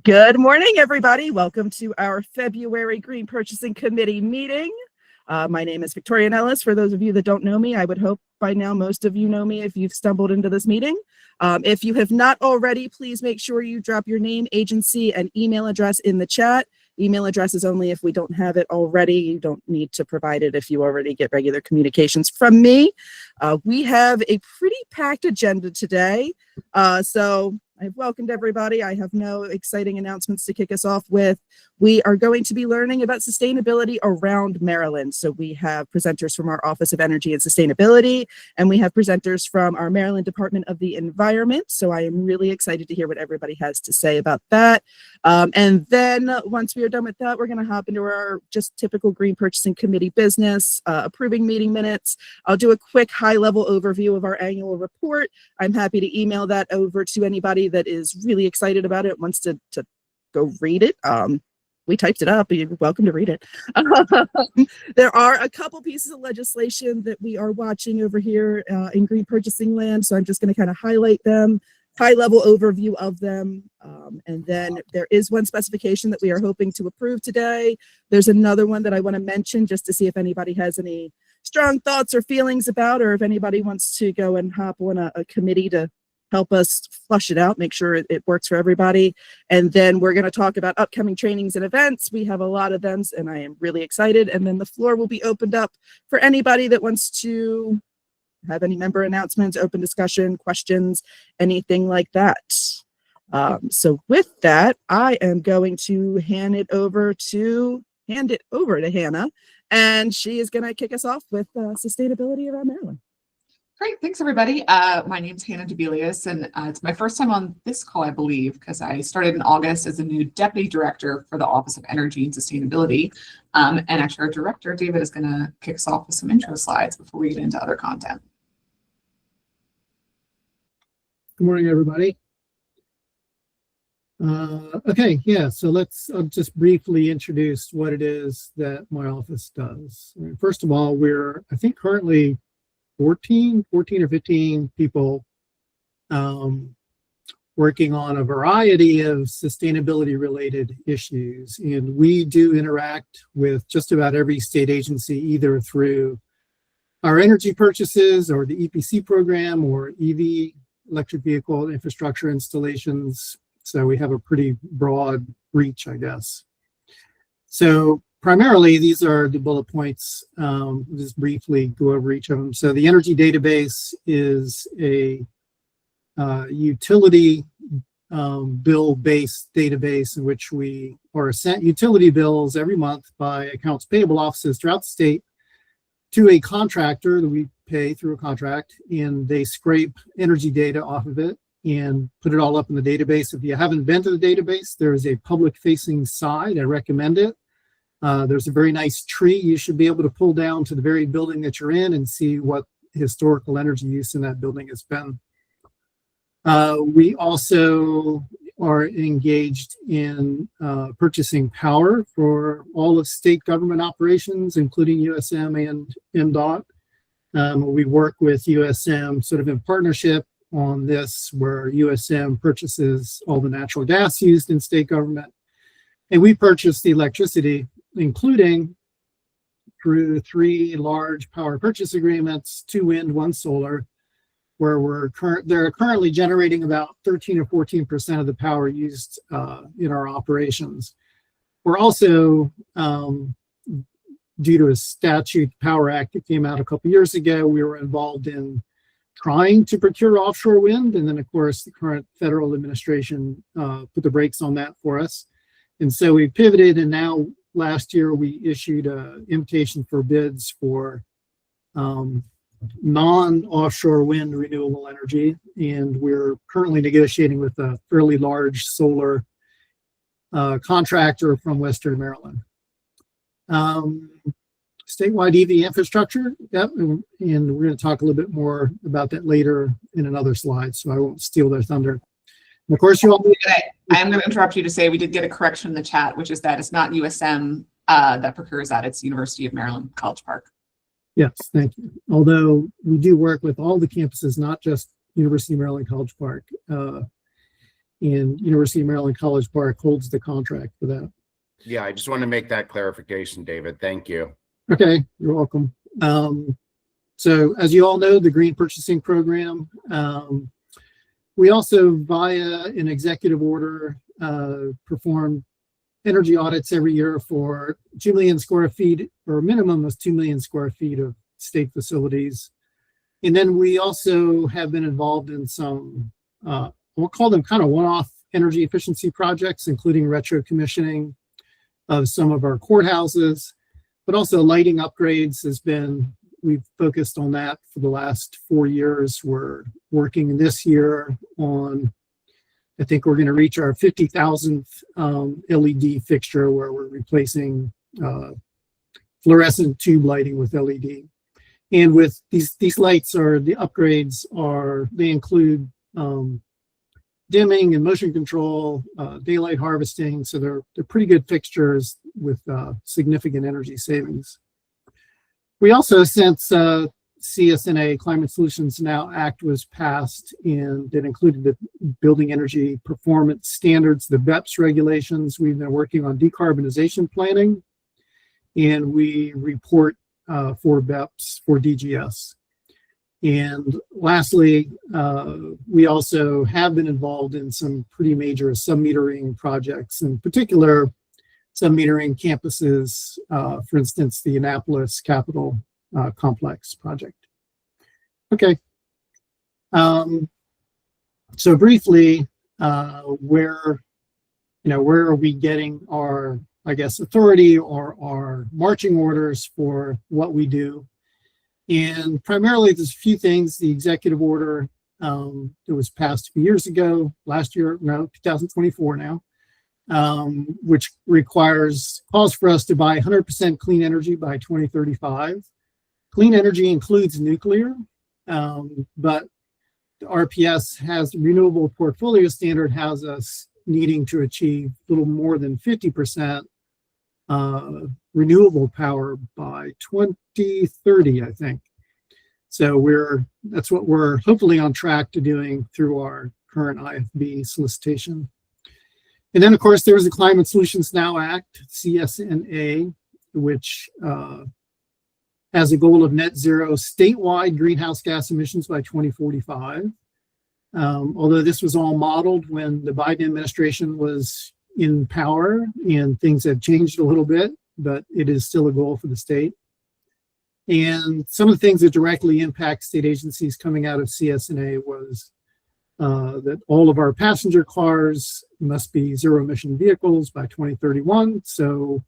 Good morning, everybody. Welcome to our February Green Purchasing Committee meeting. My name is Victoria Nellis. For those of you that don't know me, I would hope by now most of you know me if you've stumbled into this meeting. If you have not already, please make sure you drop your name, agency, and email address in the chat. Email address is only if we don't have it already. You don't need to provide it if you already get regular communications from me. We have a pretty packed agenda today. So I've welcomed everybody. I have no exciting announcements to kick us off with. We are going to be learning about sustainability around Maryland. So we have presenters from our Office of Energy and Sustainability, and we have presenters from our Maryland Department of the Environment. So I am really excited to hear what everybody has to say about that. And then once we are done with that, we're going to hop into our just typical Green Purchasing Committee business, approving meeting minutes. I'll do a quick high-level overview of our annual report. I'm happy to email that over to anybody that is really excited about it, wants to go read it. We typed it up. You're welcome to read it. There are a couple pieces of legislation that we are watching over here in Green Purchasing Land, so I'm just going to kind of highlight them, high-level overview of them, and then there is one specification that we are hoping to approve today. There's another one that I want to mention just to see if anybody has any strong thoughts or feelings about, or if anybody wants to go and hop on a committee to help us flush it out, make sure it works for everybody. And then we're going to talk about upcoming trainings and events. We have a lot of them, and I am really excited. And then the floor will be opened up for anybody that wants to have any member announcements, open discussion, questions, anything like that. So with that, I am going to hand it over to Hannah, and she is going to kick us off with sustainability around Maryland. Great, thanks everybody. My name's Hannah Debelius, and it's my first time on this call, I believe, because I started in August as a new Deputy Director for the Office of Energy and Sustainability. And actually our Director, David, is gonna kick us off with some intro slides before we get into other content. Good morning, everybody. Okay, yeah, so I'll just briefly introduce what it is that my office does. First of all, we're, I think, currently 14 or 15 people working on a variety of sustainability related issues. And we do interact with just about every state agency, either through our energy purchases or the EPC program or EV, electric vehicle infrastructure installations. So we have a pretty broad reach, I guess. So primarily, these are the bullet points. Just briefly go over each of them. So the energy database is a utility bill-based database in which we are sent utility bills every month by accounts payable offices throughout the state to a contractor that we pay through a contract, and they scrape energy data off of it and put it all up in the database. If you haven't been to the database, there is a public-facing side. I recommend it. There's a very nice tree you should be able to pull down to the very building that you're in and see what historical energy use in that building has been. We also are engaged in purchasing power for all of state government operations, including USM and MDOT. We work with USM sort of in partnership on this, where USM purchases all the natural gas used in state government, and we purchase the electricity, including through 3 large power purchase agreements, 2 wind, 1 solar, where they're currently generating about 13 or 14% of the power used in our operations. We're also, due to a statute, Power Act that came out a couple years ago, we were involved in trying to procure offshore wind, and then of course the current federal administration put the brakes on that for us. And so we pivoted, and now last year we issued an invitation for bids for non-offshore wind renewable energy, and we're currently negotiating with a fairly large solar contractor from Western Maryland. Statewide EV infrastructure, yep, and we're going to talk a little bit more about that later in another slide, so I won't steal their thunder. And of course, you all. I am going to interrupt you to say we did get a correction in the chat, which is that it's not USM that procures that; it's University of Maryland College Park. Yes, thank you. Although we do work with all the campuses, not just University of Maryland College Park. and University of Maryland College Park holds the contract for that. Yeah, I just want to make that clarification, David. Thank you. Okay, you're welcome. So as you all know, the Green Purchasing Program, we also via an executive order perform energy audits every year for 2 million square feet, or a minimum of 2 million square feet of state facilities. And then we also have been involved in some, we'll call them kind of one-off energy efficiency projects, including retro commissioning of some of our courthouses, but also lighting upgrades has been, we've focused on that for the last 4 years. We're working this year on, I think we're going to reach our 50,000th LED fixture, where we're replacing fluorescent tube lighting with LED. And with these lights, are the upgrades are, they include dimming and motion control, daylight harvesting. So they're pretty good fixtures with significant energy savings. We also, since CSNA Climate Solutions Now Act was passed, and that included the Building Energy Performance Standards, the BEPS regulations, we've been working on decarbonization planning, and we report for BEPS for DGS. And lastly, we also have been involved in some pretty major submetering projects, in particular submetering campuses, for instance, the Annapolis Capitol Complex project. Okay. So briefly, where are we getting our, I guess, authority or our marching orders for what we do? And primarily, there's a few things. The executive order that was passed a few years ago, 2024 now, which calls for us to buy 100% clean energy by 2035. Clean energy includes nuclear, but the RPS has renewable portfolio standard has us needing to achieve a little more than 50% renewable power by 2030, I think. So that's what we're hopefully on track to doing through our current IFB solicitation. And then, of course, there's the Climate Solutions Now Act, CSNA, which has a goal of net zero statewide greenhouse gas emissions by 2045. Although this was all modeled when the Biden administration was in power, and things have changed a little bit, but it is still a goal for the state. And some of the things that directly impact state agencies coming out of CSNA was that all of our passenger cars must be zero emission vehicles by 2031. So,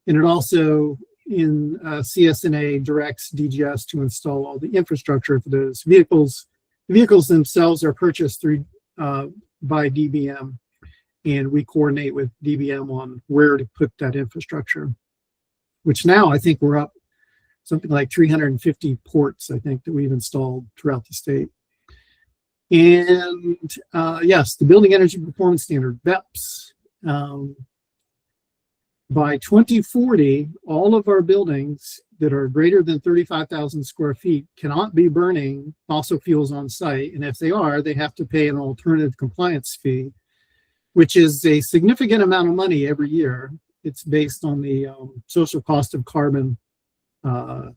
and it also in CSNA directs DGS to install all the infrastructure for those vehicles. The vehicles themselves are purchased through by DBM, and we coordinate with DBM on where to put that infrastructure, which now I think we're up something like 350 ports, I think, that we've installed throughout the state. And yes, the Building Energy Performance Standard, BEPS. By 2040, all of our buildings that are greater than 35,000 square feet cannot be burning fossil fuels on site. And if they are, they have to pay an alternative compliance fee, which is a significant amount of money every year. It's based on the social cost of carbon. And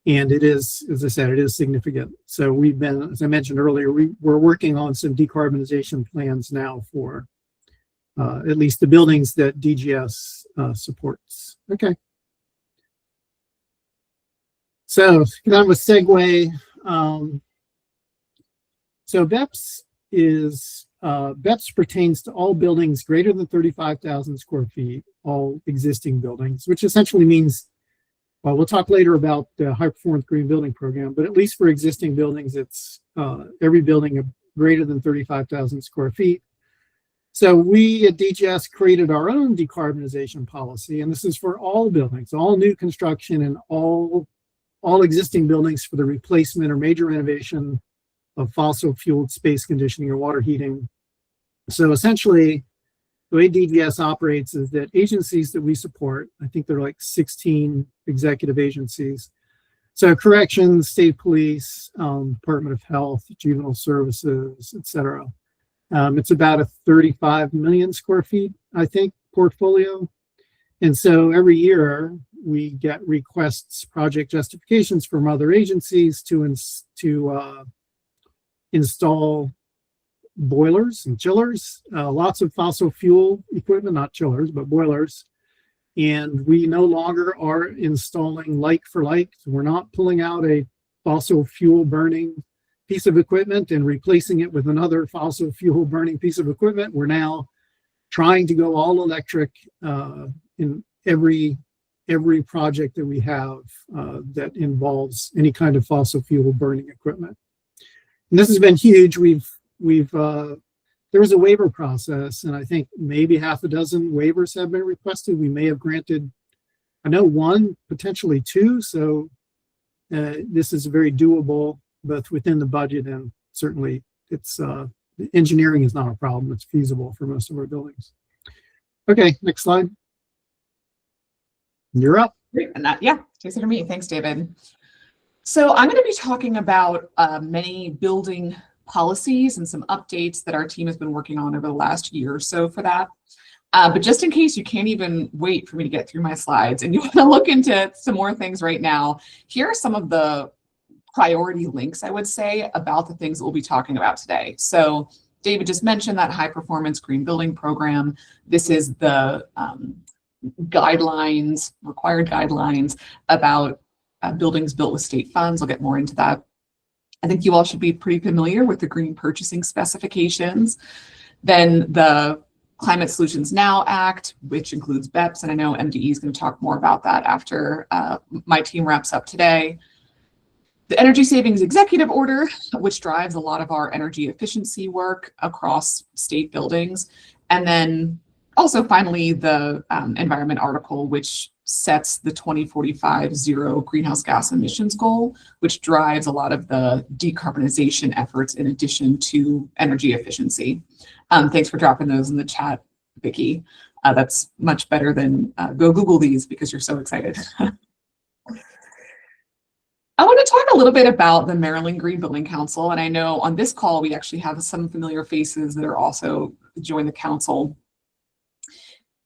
it is, as I said, it is significant. So we've been, as I mentioned earlier, we're working on some decarbonization plans now for at least the buildings that DGS supports. Okay. So kind of a segue. So BEPS is, BEPS pertains to all buildings greater than 35,000 square feet, all existing buildings, which essentially means, well, we'll talk later about the high performance green building program, but at least for existing buildings, it's every building of greater than 35,000 square feet. So we at DGS created our own decarbonization policy, and this is for all buildings, all new construction and all existing buildings for the replacement or major renovation of fossil fueled space conditioning or water heating. So essentially, the way DGS operates is that agencies that we support, I think there are like 16 executive agencies. So corrections, state police, Department of Health, juvenile services, et cetera. It's about a 35 million square feet, I think, portfolio. And so every year we get requests, project justifications from other agencies to install boilers and chillers, lots of fossil fuel equipment, not chillers, but boilers. And we no longer are installing like for like. So we're not pulling out a fossil fuel burning piece of equipment and replacing it with another fossil fuel burning piece of equipment. We're now trying to go all electric in every project that we have that involves any kind of fossil fuel burning equipment. And this has been huge. There was a waiver process, and I think maybe half a dozen waivers have been requested. We may have granted, I know, one, potentially two. So this is very doable, both within the budget and certainly it's engineering is not a problem. It's feasible for most of our buildings. Okay, next slide. You're up. Great. And that, yeah, takes it for me. Thanks, David. So I'm going to be talking about many building policies and some updates that our team has been working on over the last year or so for that. But just in case you can't even wait for me to get through my slides and you want to look into some more things right now, here are some of the priority links, I would say, about the things that we'll be talking about today. So David just mentioned that high performance green building program. This is the guidelines, required guidelines about buildings built with state funds. I'll get more into that. I think you all should be pretty familiar with the green purchasing specifications. Then the Climate Solutions Now Act, which includes BEPS, and I know MDE is going to talk more about that after my team wraps up today. The Energy Savings Executive Order, which drives a lot of our energy efficiency work across state buildings. And then also finally the environment article, which sets the 2045 zero greenhouse gas emissions goal, which drives a lot of the decarbonization efforts in addition to energy efficiency. Thanks for dropping those in the chat, Vicki. That's much better than go Google these because you're so excited. I want to talk a little bit about the Maryland Green Building Council. And I know on this call, we actually have some familiar faces that are also joined the council.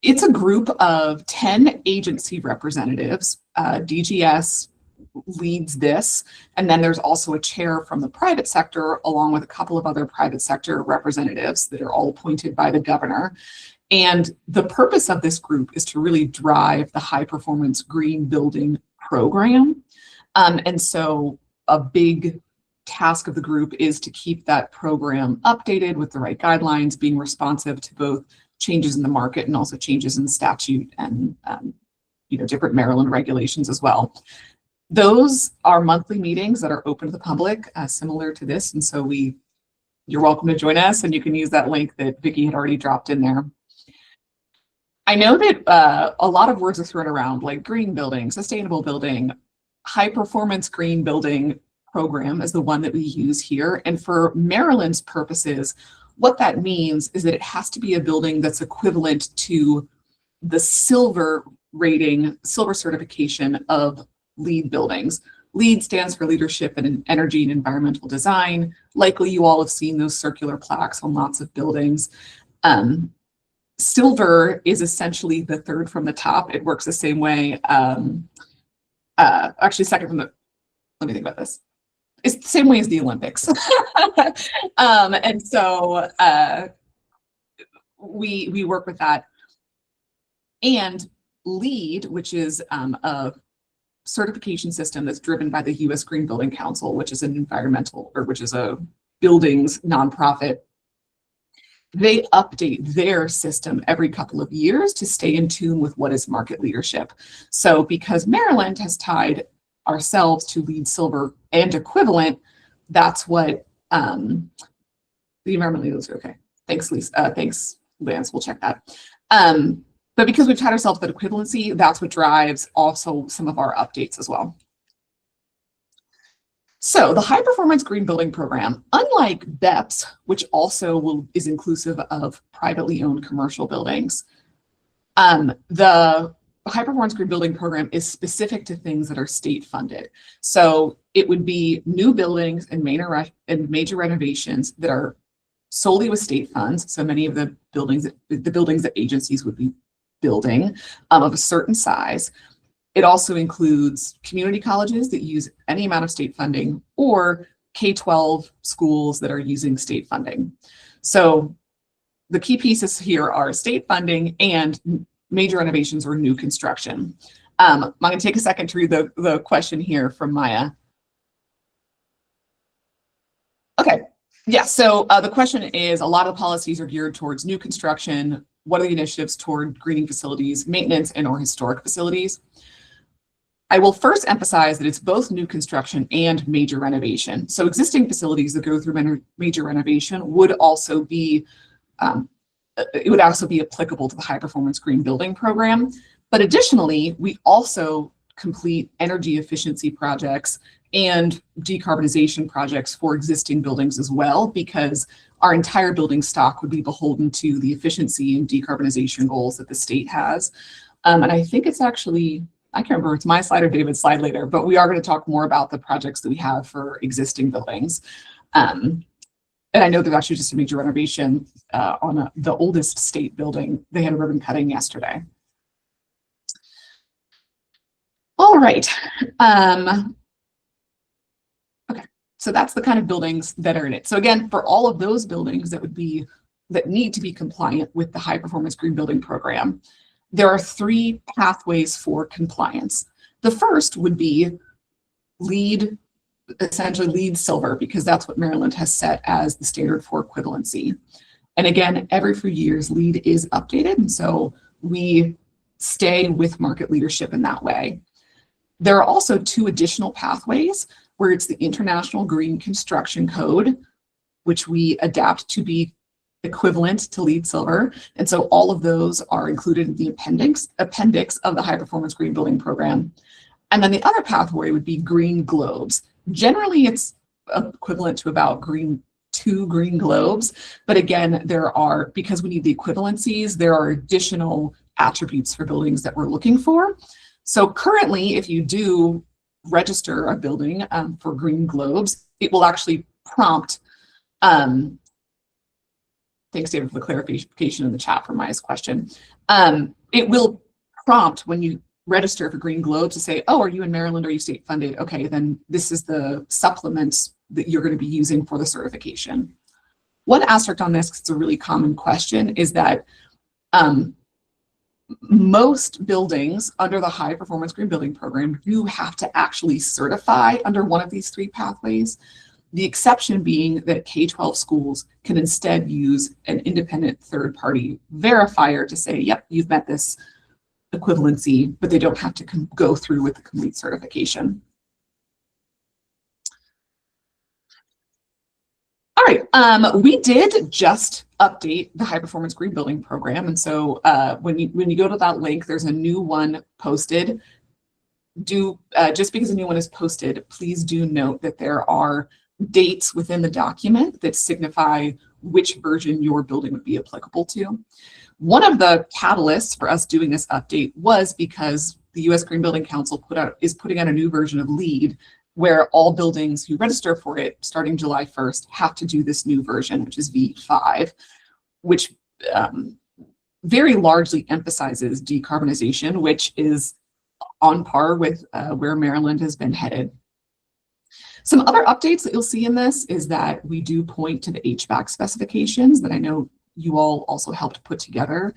It's a group of 10 agency representatives. DGS leads this. And then there's also a chair from the private sector, along with a couple of other private sector representatives that are all appointed by the governor. And the purpose of this group is to really drive the high performance green building program. And so a big task of the group is to keep that program updated with the right guidelines, being responsive to both changes in the market and also changes in statute and different Maryland regulations as well. Those are monthly meetings that are open to the public, similar to this. And so you're welcome to join us, and you can use that link that Vicki had already dropped in there. I know that a lot of words are thrown around, like green building, sustainable building. High performance green building program is the one that we use here. And for Maryland's purposes, what that means is that it has to be a building that's equivalent to the silver rating, silver certification of LEED buildings. LEED stands for Leadership in Energy and Environmental Design. Likely you all have seen those circular plaques on lots of buildings. Silver is essentially the third from the top. It works the same way. Actually, second from the, let me think about this. It's the same way as the Olympics. And so we work with that. And LEED, which is a certification system that's driven by the U.S. Green Building Council, which is an environmental, or which is a buildings nonprofit. They update their system every couple of years to stay in tune with what is market leadership. So because Maryland has tied ourselves to LEED Silver and equivalent, that's what the environment leaders are. Okay, thanks, Lisa. Thanks, Lance. We'll check that. But because we've tied ourselves to that equivalency, that's what drives also some of our updates as well. So the high performance green building program, unlike BEPS, which also is inclusive of privately owned commercial buildings, the high performance green building program is specific to things that are state funded. So it would be new buildings and major renovations that are solely with state funds. So many of the buildings that agencies would be building of a certain size. It also includes community colleges that use any amount of state funding, or K-12 schools that are using state funding. So the key pieces here are state funding and major renovations or new construction. I'm going to take a second to read the question here from Maya. Okay, yeah, so the question is, a lot of policies are geared towards new construction. What are the initiatives toward greening facilities, maintenance, and or historic facilities? I will first emphasize that it's both new construction and major renovation. So existing facilities that go through major renovation would also be, it would also be applicable to the high performance green building program. But additionally, we also complete energy efficiency projects and decarbonization projects for existing buildings as well, because our entire building stock would be beholden to the efficiency and decarbonization goals that the state has. And I think it's actually, I can't remember if it's my slide or David's slide later, but we are going to talk more about the projects that we have for existing buildings. And I know there's actually just a major renovation on the oldest state building. They had a ribbon cutting yesterday. All right. Okay, so that's the kind of buildings that are in it. So again, for all of those buildings that need to be compliant with the high performance green building program, there are 3 pathways for compliance. The first would be essentially LEED Silver, because that's what Maryland has set as the standard for equivalency. And again, every few years, LEED is updated, and so we stay with market leadership in that way. There are also 2 additional pathways where it's the International Green Construction Code, which we adapt to be equivalent to LEED Silver. And so all of those are included in the appendix of the High Performance Green Building Program. And then the other pathway would be Green Globes. Generally, it's equivalent to about 2 Green Globes. But again, because we need the equivalencies, there are additional attributes for buildings that we're looking for. So currently, if you do register a building for Green Globes, it will actually prompt, thanks David for the clarification in the chat for Maya's question. It will prompt when you register for Green Globes to say, oh, are you in Maryland? Are you state funded? Okay, then this is the supplements that you're going to be using for the certification. One aspect on this, because it's a really common question, is that most buildings under the High Performance Green Building Program do have to actually certify under one of these 3 pathways. The exception being that K-12 schools can instead use an independent third-party verifier to say, yep, you've met this equivalency, but they don't have to go through with the complete certification. All right, we did just update the High Performance Green Building Program. And so when you go to that link, there's a new one posted. Just because a new one is posted, please do note that there are dates within the document that signify which version your building would be applicable to. One of the catalysts for us doing this update was because the U.S. Green Building Council is putting out a new version of LEED, where all buildings who register for it starting July 1st have to do this new version, which is V5, which very largely emphasizes decarbonization, which is on par with where Maryland has been headed. Some other updates that you'll see in this is that we do point to the HVAC specifications that I know you all also helped put together.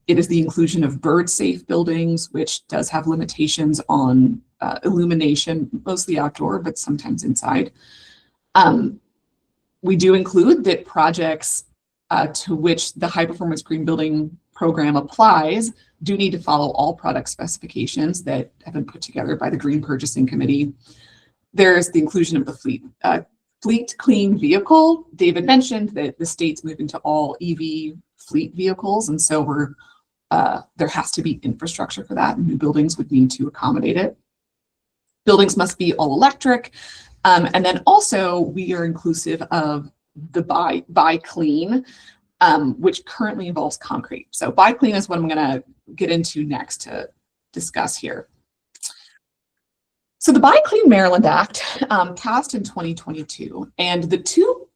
It is the inclusion of bird-safe buildings, which does have limitations on illumination, mostly outdoor, but sometimes inside. We do include that projects to which the High Performance Green Building Program applies do need to follow all product specifications that have been put together by the Green Purchasing Committee. There's the inclusion of the fleet clean vehicle. David mentioned that the state's moving to all EV fleet vehicles, and so there has to be infrastructure for that, and new buildings would need to accommodate it. Buildings must be all electric, and then also we are inclusive of the buy clean, which currently involves concrete. So buy clean is what I'm going to get into next to discuss here. So the Buy Clean Maryland Act passed in 2022, and the 2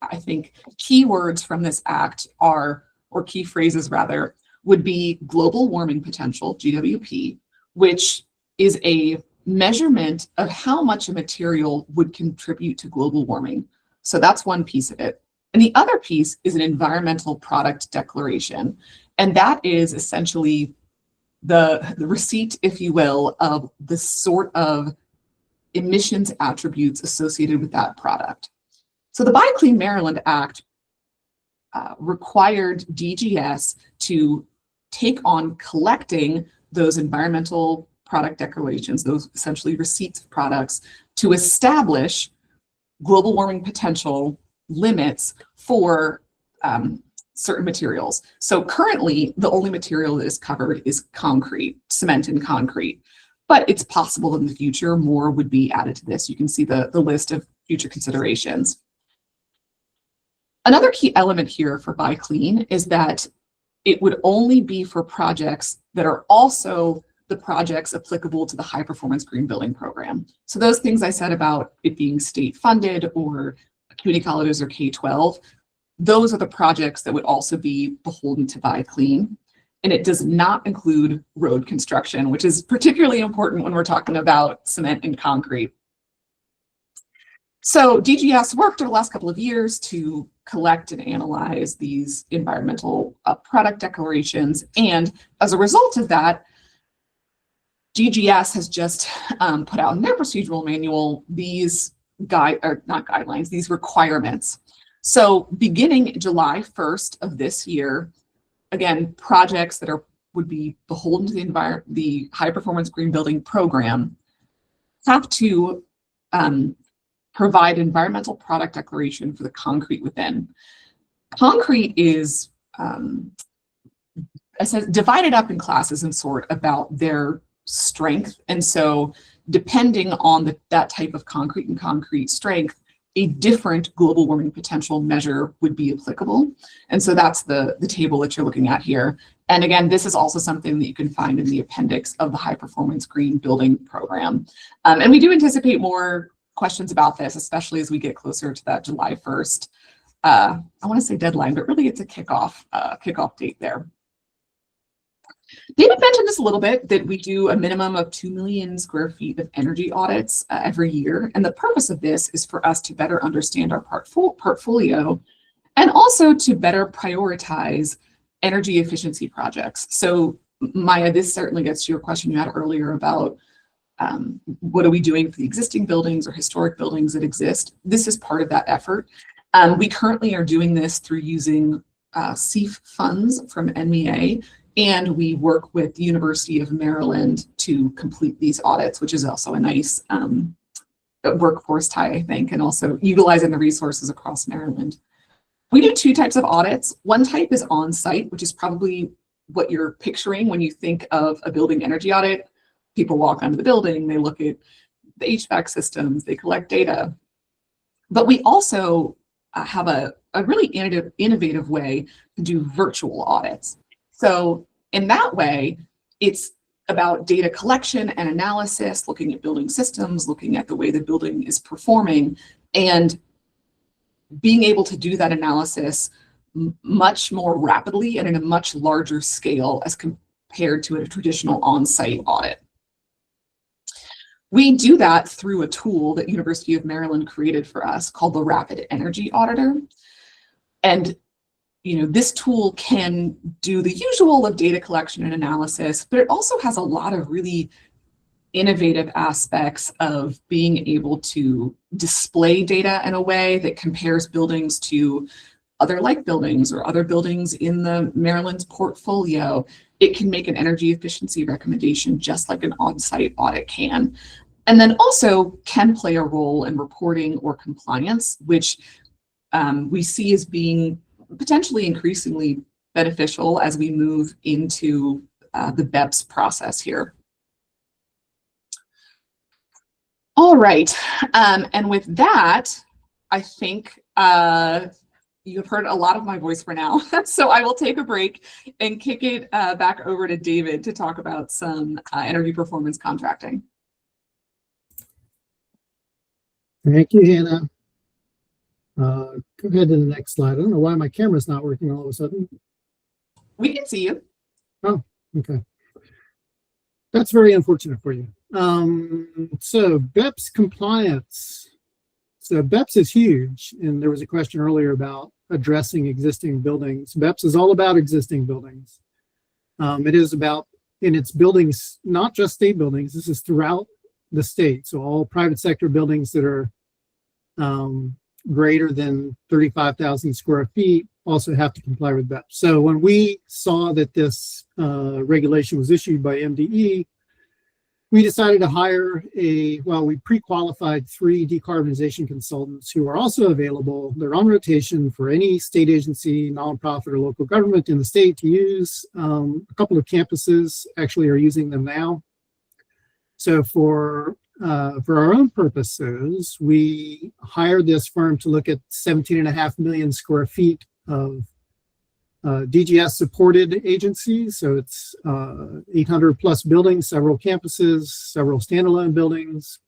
I think keywords from this act are, or key phrases rather, would be global warming potential, GWP, which is a measurement of how much a material would contribute to global warming. So that's one piece of it. And the other piece is an environmental product declaration. And that is essentially the receipt, if you will, of the sort of emissions attributes associated with that product. So the Buy Clean Maryland Act required DGS to take on collecting those environmental product declarations, those essentially receipts of products, to establish global warming potential limits for certain materials. So currently, the only material that is covered is concrete, cement and concrete. But it's possible in the future more would be added to this. You can see the list of future considerations. Another key element here for Buy Clean is that it would only be for projects that are also the projects applicable to the High Performance Green Building Program. So those things I said about it being state funded or community colleges or K-12, those are the projects that would also be beholden to Buy Clean. And it does not include road construction, which is particularly important when we're talking about cement and concrete. So DGS worked over the last couple of years to collect and analyze these environmental product declarations. And as a result of that, DGS has just put out in their procedural manual these these requirements. So beginning July 1st of this year, again, projects that would be beholden to the High Performance Green Building Program have to provide environmental product declaration for the concrete within. Concrete is divided up in classes and sort about their strength. And so depending on that type of concrete and concrete strength, a different global warming potential measure would be applicable. And so that's the table that you're looking at here. And again, this is also something that you can find in the appendix of the High Performance Green Building Program. And we do anticipate more questions about this, especially as we get closer to that July 1st, I want to say deadline, but really it's a kickoff date there. David mentioned this a little bit, that we do a minimum of 2 million square feet of energy audits every year. And the purpose of this is for us to better understand our portfolio and also to better prioritize energy efficiency projects. So Maya, this certainly gets to your question you had earlier about what are we doing for the existing buildings or historic buildings that exist. This is part of that effort. We currently are doing this through using CEF funds from NMEA. And we work with the University of Maryland to complete these audits, which is also a nice workforce tie, I think, and also utilizing the resources across Maryland. We do two types of audits. One type is on-site, which is probably what you're picturing when you think of a building energy audit. People walk onto the building, they look at the HVAC systems, they collect data. But we also have a really innovative way to do virtual audits. So in that way, it's about data collection and analysis, looking at building systems, looking at the way the building is performing, and being able to do that analysis much more rapidly and in a much larger scale as compared to a traditional on-site audit. We do that through a tool that University of Maryland created for us called the Rapid Energy Auditor. And this tool can do the usual of data collection and analysis, but it also has a lot of really innovative aspects of being able to display data in a way that compares buildings to other like buildings or other buildings in the Maryland's portfolio. It can make an energy efficiency recommendation just like an on-site audit can. And then also can play a role in reporting or compliance, which we see as being potentially increasingly beneficial as we move into the BEPS process here. All right, and with that, I think you've heard a lot of my voice for now, so I will take a break and kick it back over to David to talk about some energy performance contracting. Thank you, Hannah. Go ahead to the next slide. I don't know why my camera's not working all of a sudden. We can see you. Oh, okay. That's very unfortunate for you. So BEPS compliance. So BEPS is huge, and there was a question earlier about addressing existing buildings. BEPS is all about existing buildings. It is about, in its buildings, not just state buildings, this is throughout the state. So all private sector buildings that are greater than 35,000 square feet also have to comply with BEPS. So when we saw that this regulation was issued by MDE, we decided to hire we pre-qualified 3 decarbonization consultants who are also available. They're on rotation for any state agency, nonprofit, or local government in the state to use. A couple of campuses actually are using them now. So for our own purposes, we hired this firm to look at 17.5 million square feet of DGS supported agencies. So it's 800 plus buildings, several campuses, several standalone buildings.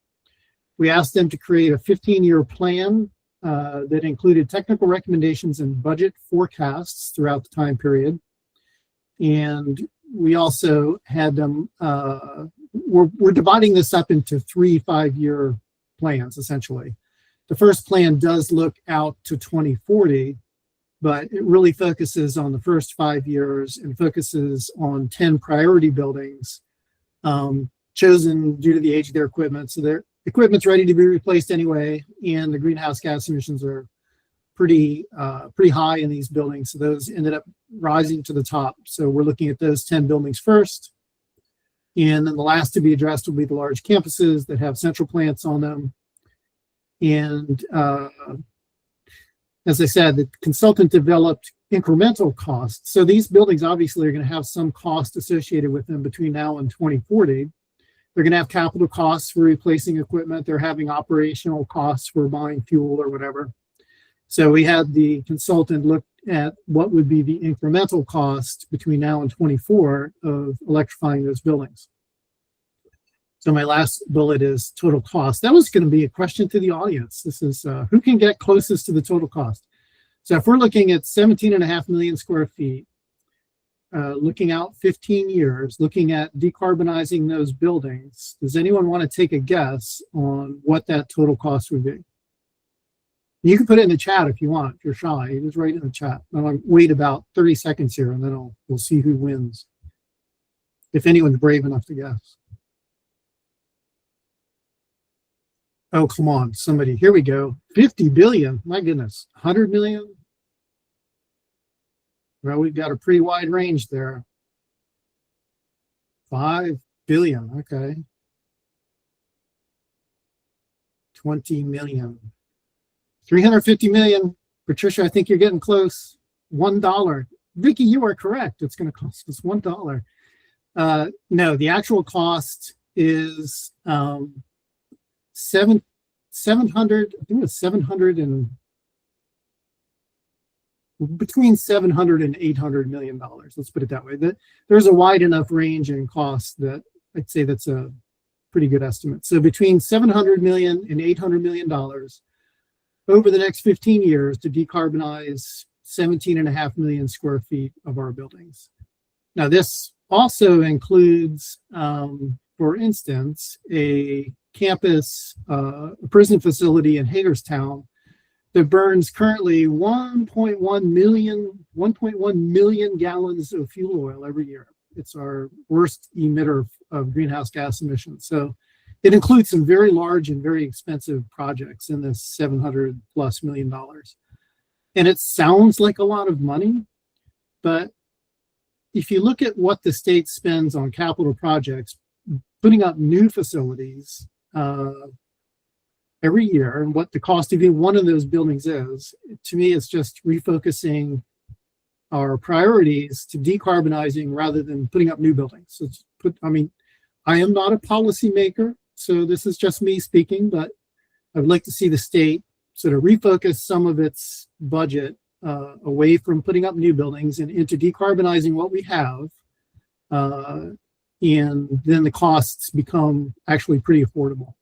We asked them to create a 15-year plan that included technical recommendations and budget forecasts throughout the time period. And we also had them, we're dividing this up into 3 5-year plans, essentially. The first plan does look out to 2040, but it really focuses on the first 5 years and focuses on 10 priority buildings chosen due to the age of their equipment. So their equipment's ready to be replaced anyway, and the greenhouse gas emissions are pretty high in these buildings. So those ended up rising to the top. So we're looking at those 10 buildings first. And then the last to be addressed will be the large campuses that have central plants on them. And as I said, the consultant developed incremental costs. So these buildings obviously are going to have some cost associated with them between now and 2040. They're going to have capital costs for replacing equipment. They're having operational costs for buying fuel or whatever. So we had the consultant look at what would be the incremental cost between now and 24 of electrifying those buildings. So my last bullet is total cost. That was going to be a question to the audience. This is who can get closest to the total cost. So if we're looking at 17.5 million square feet, looking out 15 years, looking at decarbonizing those buildings, does anyone want to take a guess on what that total cost would be? You can put it in the chat if you want. If you're shy, you just write it in the chat. I'll wait about 30 seconds here, and then we'll see who wins, if anyone's brave enough to guess. Oh, come on, somebody. Here we go. 50 billion. My goodness. 100 million? Well, we've got a pretty wide range there. 5 billion. Okay. 20 million. 350 million. Patricia, I think you're getting close. $1. Vicky, you are correct. It's going to cost us $1. No, the actual cost is 700, I think it's 700 and between 700 and 800 million dollars. Let's put it that way. There's a wide enough range in cost that I'd say that's a pretty good estimate. So between 700 million and 800 million dollars over the next 15 years to decarbonize 17.5 million square feet of our buildings. Now, this also includes, for instance, a campus, a prison facility in Hagerstown that burns currently 1.1 million gallons of fuel oil every year. It's our worst emitter of greenhouse gas emissions. So it includes some very large and very expensive projects in this $700+ million. And it sounds like a lot of money, but if you look at what the state spends on capital projects, putting up new facilities every year, and what the cost of even one of those buildings is, to me, it's just refocusing our priorities to decarbonizing rather than putting up new buildings. So I am not a policymaker, so this is just me speaking, but I'd like to see the state sort of refocus some of its budget away from putting up new buildings and into decarbonizing what we have. And then the costs become actually pretty affordable.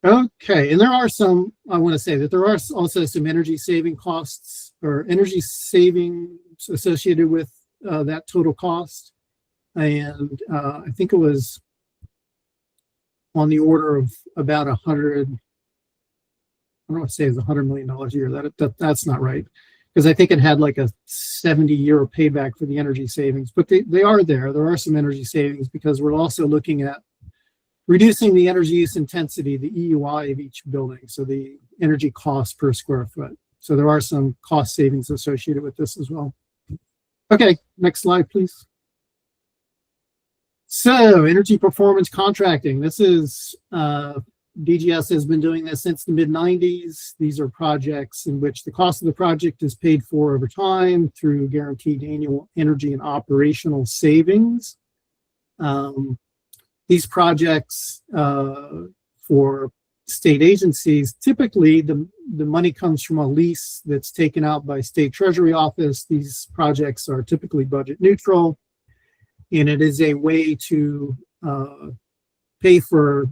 Okay, and there are some, I want to say that there are also some energy saving costs or energy savings associated with that total cost. And I think it was on the order of about I don't want to say it's $100 million a year. That's not right. Because I think it had like a 70-year payback for the energy savings, but they are there. There are some energy savings because we're also looking at reducing the energy use intensity, the EUI of each building, so the energy cost per square foot. So there are some cost savings associated with this as well. Okay, next slide, please. So energy performance contracting. This is, DGS has been doing this since the mid-90s. These are projects in which the cost of the project is paid for over time through guaranteed annual energy and operational savings. These projects for state agencies, typically the money comes from a lease that's taken out by state treasury office. These projects are typically budget neutral, and it is a way to pay for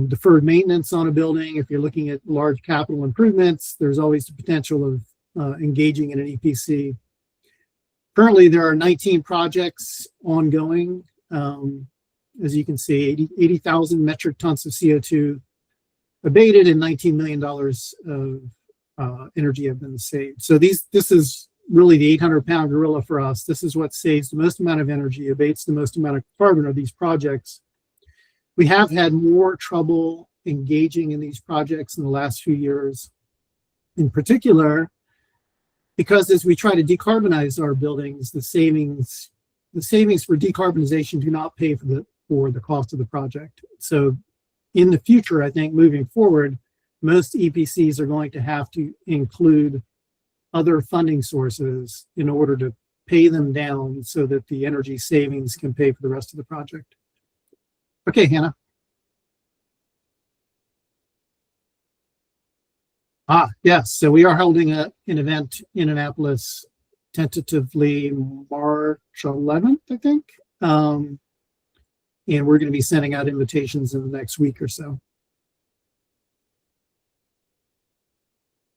deferred maintenance on a building. If you're looking at large capital improvements, there's always the potential of engaging in an EPC. Currently, there are 19 projects ongoing. As you can see, 80,000 metric tons of CO2 abated and $19 million of energy have been saved. So this is really the 800-pound gorilla for us. This is what saves the most amount of energy, abates the most amount of carbon of these projects. We have had more trouble engaging in these projects in the last few years, in particular, because as we try to decarbonize our buildings, the savings for decarbonization do not pay for the cost of the project. So in the future, I think moving forward, most EPCs are going to have to include other funding sources in order to pay them down so that the energy savings can pay for the rest of the project. Okay, Hannah. Yes, so we are holding an event in Annapolis, tentatively March 11th, I think. And we're going to be sending out invitations in the next week or so.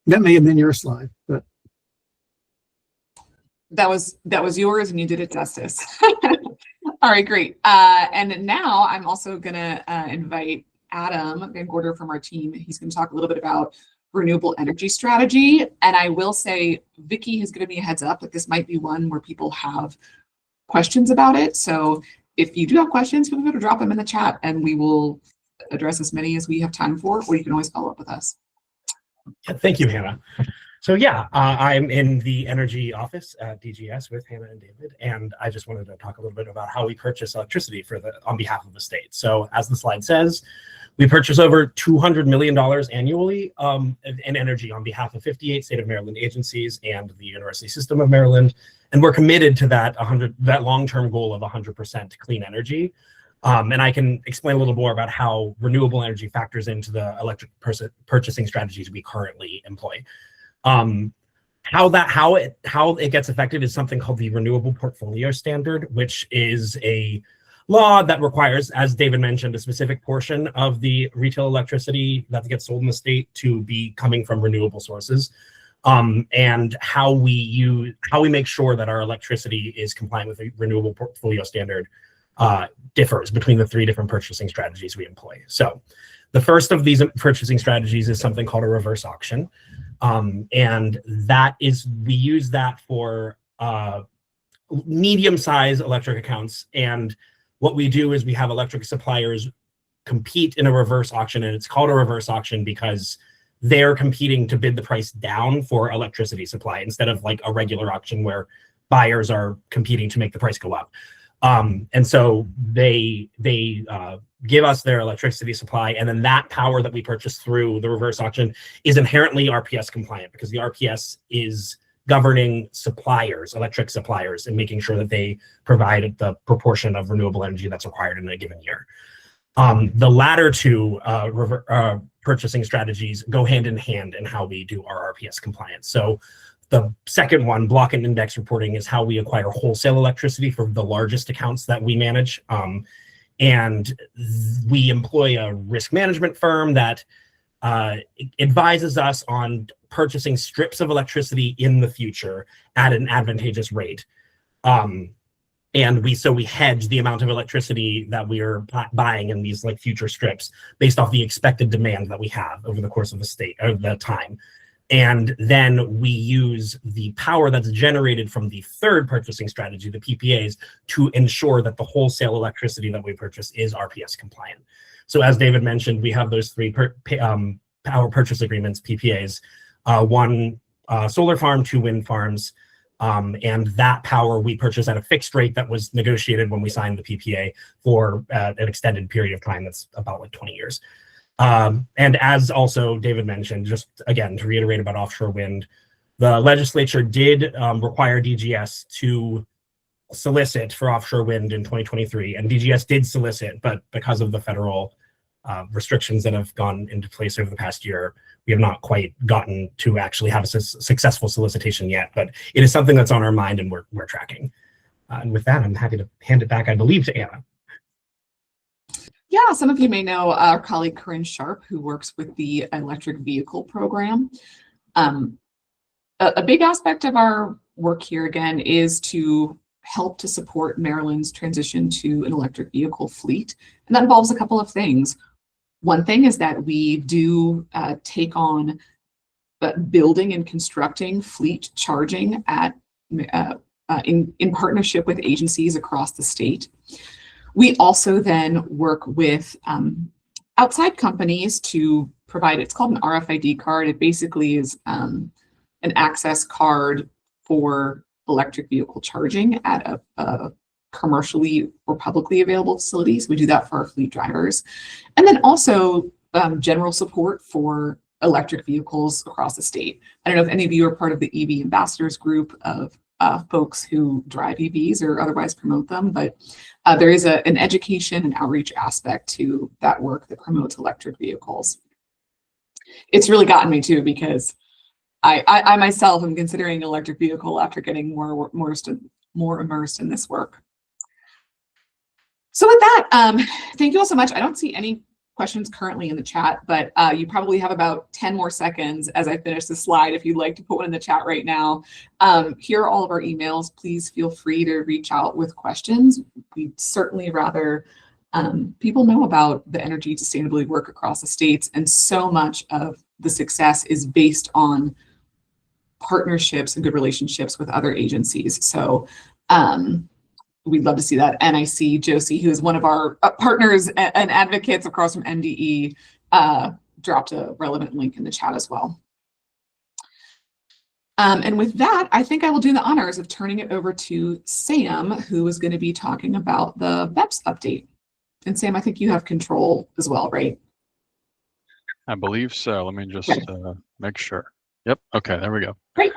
That may have been your slide, but that was yours, and you did it justice. All right, great. And now I'm also going to invite Adam Van Gorder from our team. He's going to talk a little bit about renewable energy strategy. And I will say, Vicki has given me a heads up that this might be one where people have questions about it. So if you do have questions, feel free to drop them in the chat and we will address as many as we have time for, or you can always follow up with us. Yeah, thank you, Hannah. So yeah, I'm in the energy office at DGS with Hannah and David, and I just wanted to talk a little bit about how we purchase electricity on behalf of the state. So as the slide says, we purchase over $200 million annually in energy on behalf of 58 state of Maryland agencies and the University System of Maryland. And we're committed to that long-term goal of 100% clean energy. And I can explain a little more about how renewable energy factors into the electric purchasing strategies we currently employ. How it gets affected is something called the Renewable Portfolio Standard, which is a law that requires, as David mentioned, a specific portion of the retail electricity that gets sold in the state to be coming from renewable sources. And how we make sure that our electricity is compliant with the Renewable Portfolio Standard differs between the three different purchasing strategies we employ. So the first of these purchasing strategies is something called a reverse auction. And we use that for medium-sized electric accounts. And what we do is we have electric suppliers compete in a reverse auction, and it's called a reverse auction because they're competing to bid the price down for electricity supply instead of like a regular auction where buyers are competing to make the price go up. And so they give us their electricity supply, and then that power that we purchase through the reverse auction is inherently RPS compliant because the RPS is governing suppliers, electric suppliers, and making sure that they provide the proportion of renewable energy that's required in a given year. The latter two purchasing strategies go hand in hand in how we do our RPS compliance. So the second one, block and index reporting, is how we acquire wholesale electricity for the largest accounts that we manage. And we employ a risk management firm that advises us on purchasing strips of electricity in the future at an advantageous rate. And we hedge the amount of electricity that we are buying in these like future strips based off the expected demand that we have over the course of the time. And then we use the power that's generated from the third purchasing strategy, the PPAs, to ensure that the wholesale electricity that we purchase is RPS compliant. So as David mentioned, we have those three power purchase agreements, PPAs, one solar farm, 2 wind farms, and that power we purchase at a fixed rate that was negotiated when we signed the PPA for an extended period of time that's about like 20 years. And as also David mentioned, just again, to reiterate about offshore wind, the legislature did require DGS to solicit for offshore wind in 2023, and DGS did solicit, but because of the federal restrictions that have gone into place over the past year, we have not quite gotten to actually have a successful solicitation yet, but it is something that's on our mind and we're tracking. And with that, I'm happy to hand it back, I believe, to Anna. Yeah, some of you may know our colleague Corinne Sharp, who works with the electric vehicle program. A big aspect of our work here, again, is to help to support Maryland's transition to an electric vehicle fleet. And that involves a couple of things. One thing is that we do take on building and constructing fleet charging at in partnership with agencies across the state. We also then work with outside companies to provide, it's called an RFID card. It basically is an access card for electric vehicle charging at a commercially or publicly available facilities. We do that for our fleet drivers. And then also general support for electric vehicles across the state. I don't know if any of you are part of the EV ambassadors group of folks who drive EVs or otherwise promote them, but there is an education and outreach aspect to that work that promotes electric vehicles. It's really gotten me too, because I myself am considering an electric vehicle after getting more immersed in this work. So with that, thank you all so much. I don't see any questions currently in the chat, but you probably have about 10 more seconds as I finish the slide if you'd like to put one in the chat right now. Here are all of our emails. Please feel free to reach out with questions. We'd certainly rather people know about the energy sustainability work across the states, and so much of the success is based on partnerships and good relationships with other agencies. So we'd love to see that. And I see Josie, who is one of our partners and advocates across from MDE, dropped a relevant link in the chat as well. And with that, I think I will do the honors of turning it over to Sam, who is going to be talking about the BEPS update. And Sam, I think you have control as well, right? I believe so. Let me just make sure. Yep. Okay, there we go. Great.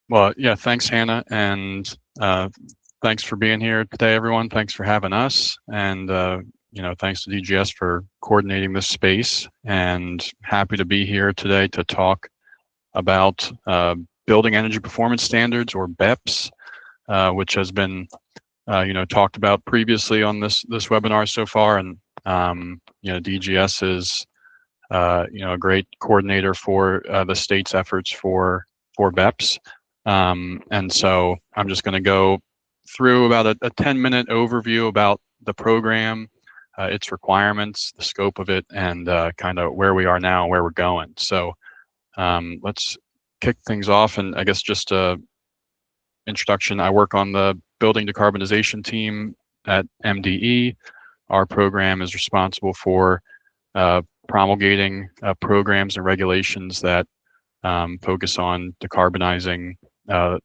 Well, yeah, thanks, Hannah. And thanks for being here today, everyone. Thanks for having us. And, thanks to DGS for coordinating this space, and happy to be here today to talk about building energy performance standards, or BEPS, which has been, talked about previously on this webinar so far. And, DGS is, a great coordinator for the state's efforts for BEPS. And so I'm just going to go through about a 10-minute overview about the program, its requirements, the scope of it, and kind of where we are now, where we're going. So let's kick things off. And I guess just a introduction, I work on the building decarbonization team at MDE. Our program is responsible for promulgating programs and regulations that focus on decarbonizing the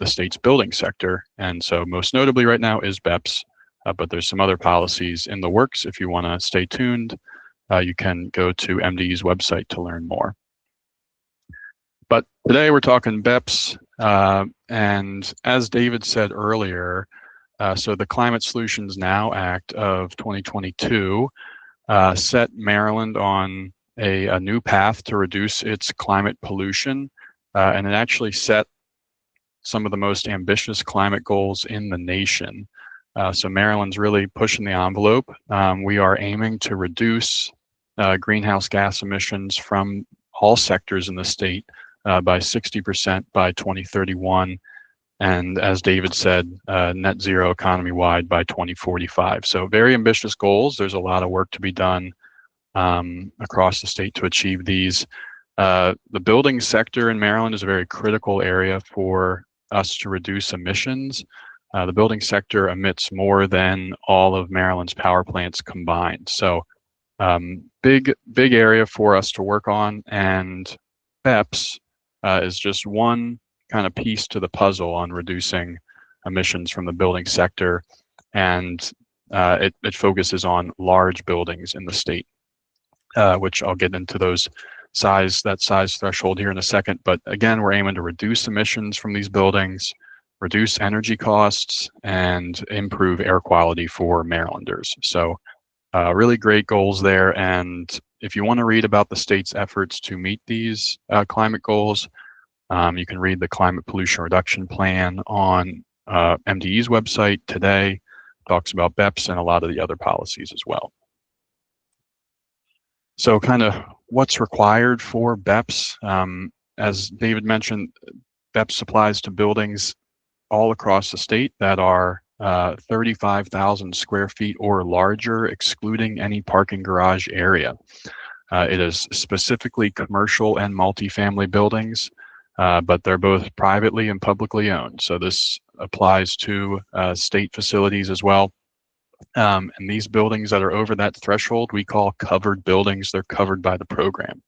state's building sector. And so most notably right now is BEPS, but there's some other policies in the works. If you want to stay tuned, you can go to MDE's website to learn more. But today we're talking BEPS, and as David said earlier, so the Climate Solutions Now Act of 2022 set Maryland on a new path to reduce its climate pollution, and it actually set some of the most ambitious climate goals in the nation. So Maryland's really pushing the envelope. We are aiming to reduce greenhouse gas emissions from all sectors in the state by 60% by 2031. And as David said, net zero economy-wide by 2045. So very ambitious goals. There's a lot of work to be done across the state to achieve these. The building sector in Maryland is a very critical area for us to reduce emissions. The building sector emits more than all of Maryland's power plants combined. So big area for us to work on, and BEPS is just one kind of piece to the puzzle on reducing emissions from the building sector, and it focuses on large buildings in the state, which I'll get into that size threshold here in a second. But again, we're aiming to reduce emissions from these buildings, reduce energy costs, and improve air quality for Marylanders. So really great goals there. And if you want to read about the state's efforts to meet these climate goals, you can read the Climate Pollution Reduction Plan on MDE's website today. It talks about BEPS and a lot of the other policies as well. So kind of what's required for BEPS. As David mentioned, BEPS applies to buildings all across the state that are 35,000 square feet or larger, excluding any parking garage area. It is specifically commercial and multifamily buildings, but they're both privately and publicly owned. So this applies to state facilities as well. And these buildings that are over that threshold, we call covered buildings. They're covered by the program.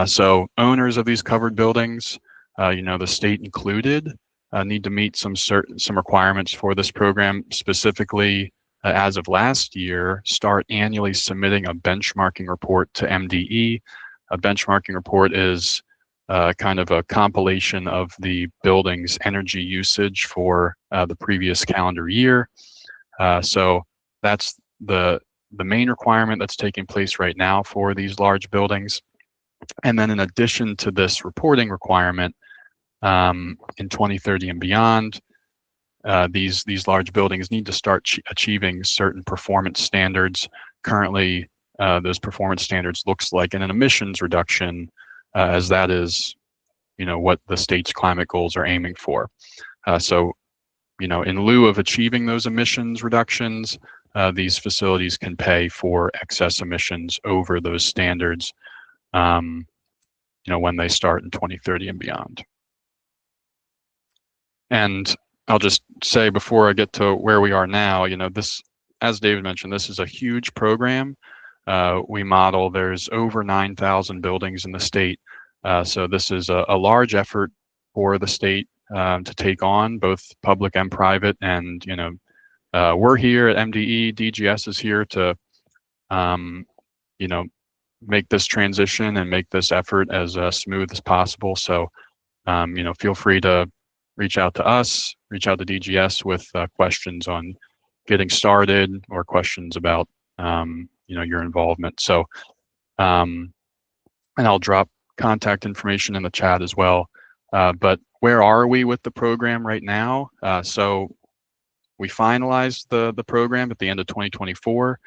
So owners of these covered buildings, the state included, need to meet some requirements for this program. Specifically, as of last year, start annually submitting a benchmarking report to MDE. A benchmarking report is kind of a compilation of the building's energy usage for the previous calendar year. So that's the main requirement that's taking place right now for these large buildings. And then in addition to this reporting requirement, in 2030 and beyond, these large buildings need to start achieving certain performance standards. Currently, those performance standards looks like an emissions reduction, as that is, what the state's climate goals are aiming for. So, in lieu of achieving those emissions reductions, these facilities can pay for excess emissions over those standards, when they start in 2030 and beyond. And I'll just say before I get to where we are now, this, as David mentioned, this is a huge program. We model, there's over 9,000 buildings in the state. So this is a large effort for the state to take on, both public and private. And, we're here at MDE, DGS is here to, make this transition and make this effort as smooth as possible. So, feel free to reach out to us, reach out to DGS with questions on getting started or questions about, your involvement. So, and I'll drop contact information in the chat as well. But where are we with the program right now? So we finalized the program at the end of 2024.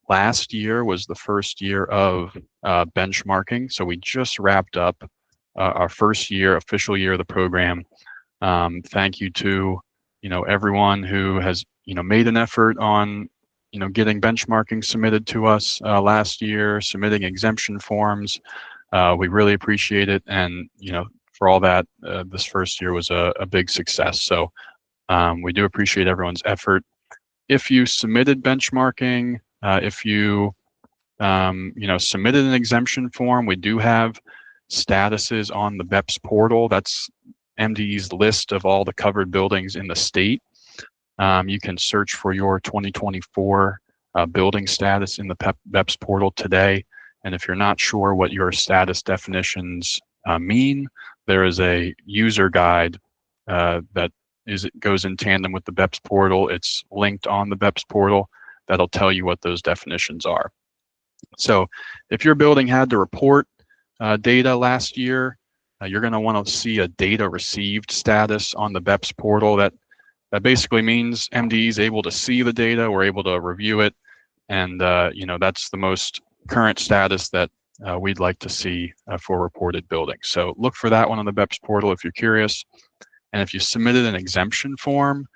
Last year was the first year of benchmarking. So we just wrapped up our first official year of the program. Thank you to, everyone who has, made an effort on, getting benchmarking submitted to us last year, submitting exemption forms. We really appreciate it. And, for all that, this first year was a big success. So we do appreciate everyone's effort. If you submitted benchmarking, if you, submitted an exemption form, we do have statuses on the BEPS portal. That's MDE's list of all the covered buildings in the state. You can search for your 2024 building status in the BEPS portal today. And if you're not sure what your status definitions mean, there is a user guide that goes in tandem with the BEPS portal. It's linked on the BEPS portal. That'll tell you what those definitions are. So if your building had to report data last year, you're going to want to see a data received status on the BEPS portal. That that basically means MDE is able to see the data, we're able to review it, and that's the most current status that we'd like to see for reported buildings. So look for that one on the BEPS portal if you're curious. And if you submitted an exemption form,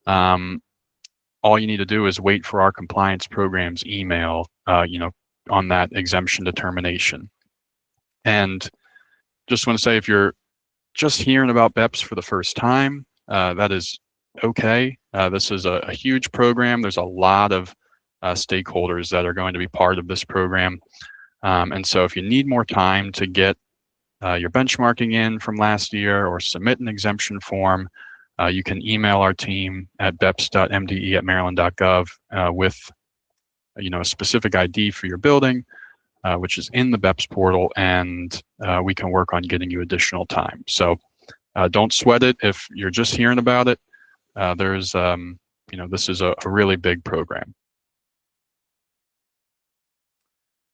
all you need to do is wait for our compliance program's email, on that exemption determination. And just want to say, if you're just hearing about BEPS for the first time, that is okay. This is a huge program. There's a lot of stakeholders that are going to be part of this program. And so if you need more time to get your benchmarking in from last year or submit an exemption form, you can email our team at beps.mde@maryland.gov with a specific ID for your building, which is in the BEPS portal, and we can work on getting you additional time. So don't sweat it if you're just hearing about it. This is a really big program.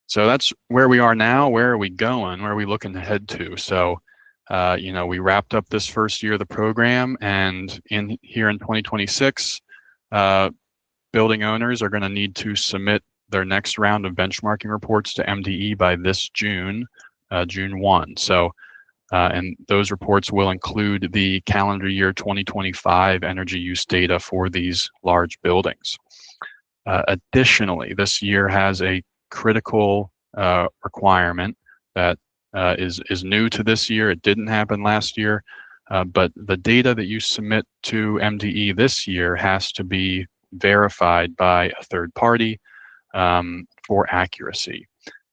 So that's where we are now. Where are we going? Where are we looking to head to? So, we wrapped up this first year of the program, and here in 2026, building owners are going to need to submit their next round of benchmarking reports to MDE by this June 1. So, and those reports will include the calendar year 2025 energy use data for these large buildings. Additionally, this year has a critical requirement that is new to this year. It didn't happen last year, but the data that you submit to MDE this year has to be verified by a third party for accuracy.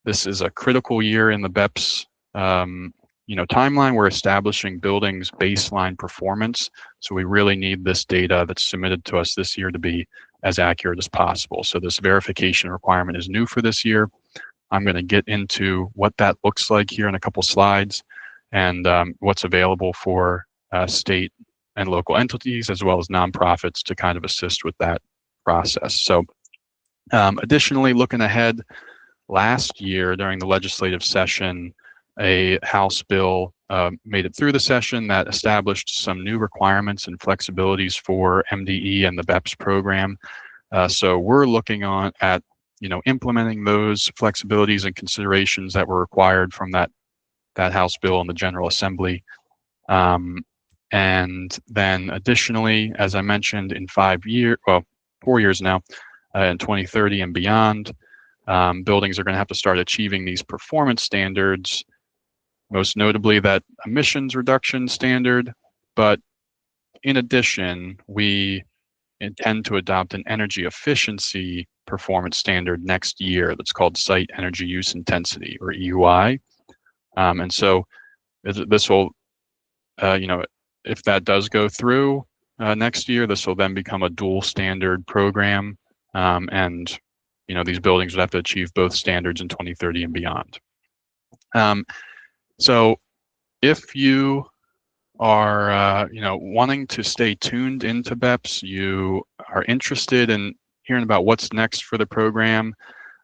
This is a critical year in the BEPS timeline. We're establishing buildings' baseline performance, so we really need this data that's submitted to us this year to be as accurate as possible. So this verification requirement is new for this year. I'm going to get into what that looks like here in a couple slides, and what's available for state and local entities as well as nonprofits to kind of assist with that process. So additionally, looking ahead, last year during the legislative session, a House bill made it through the session that established some new requirements and flexibilities for MDE and the BEPS program. So we're looking at implementing those flexibilities and considerations that were required from that House bill in the General Assembly. And then additionally, as I mentioned, in 4 years now, in 2030 and beyond, buildings are going to have to start achieving these performance standards, most notably that emissions reduction standard. But in addition, we intend to adopt an energy efficiency performance standard next year that's called Site Energy Use Intensity, or EUI. And so this will, if that does go through next year, this will then become a dual standard program. And these buildings would have to achieve both standards in 2030 and beyond. So if you are wanting to stay tuned into BEPS, you are interested in hearing about what's next for the program,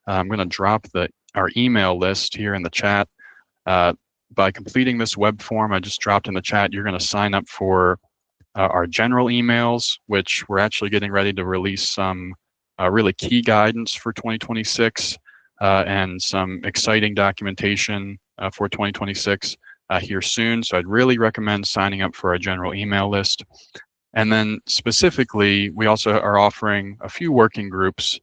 I'm going to drop our email list here in the chat. By completing this web form I just dropped in the chat, you're going to sign up for our general emails, which we're actually getting ready to release some really key guidance for 2026 and some exciting documentation for 2026 here soon. So I'd really recommend signing up for our general email list. And then specifically, we also are offering a few working groups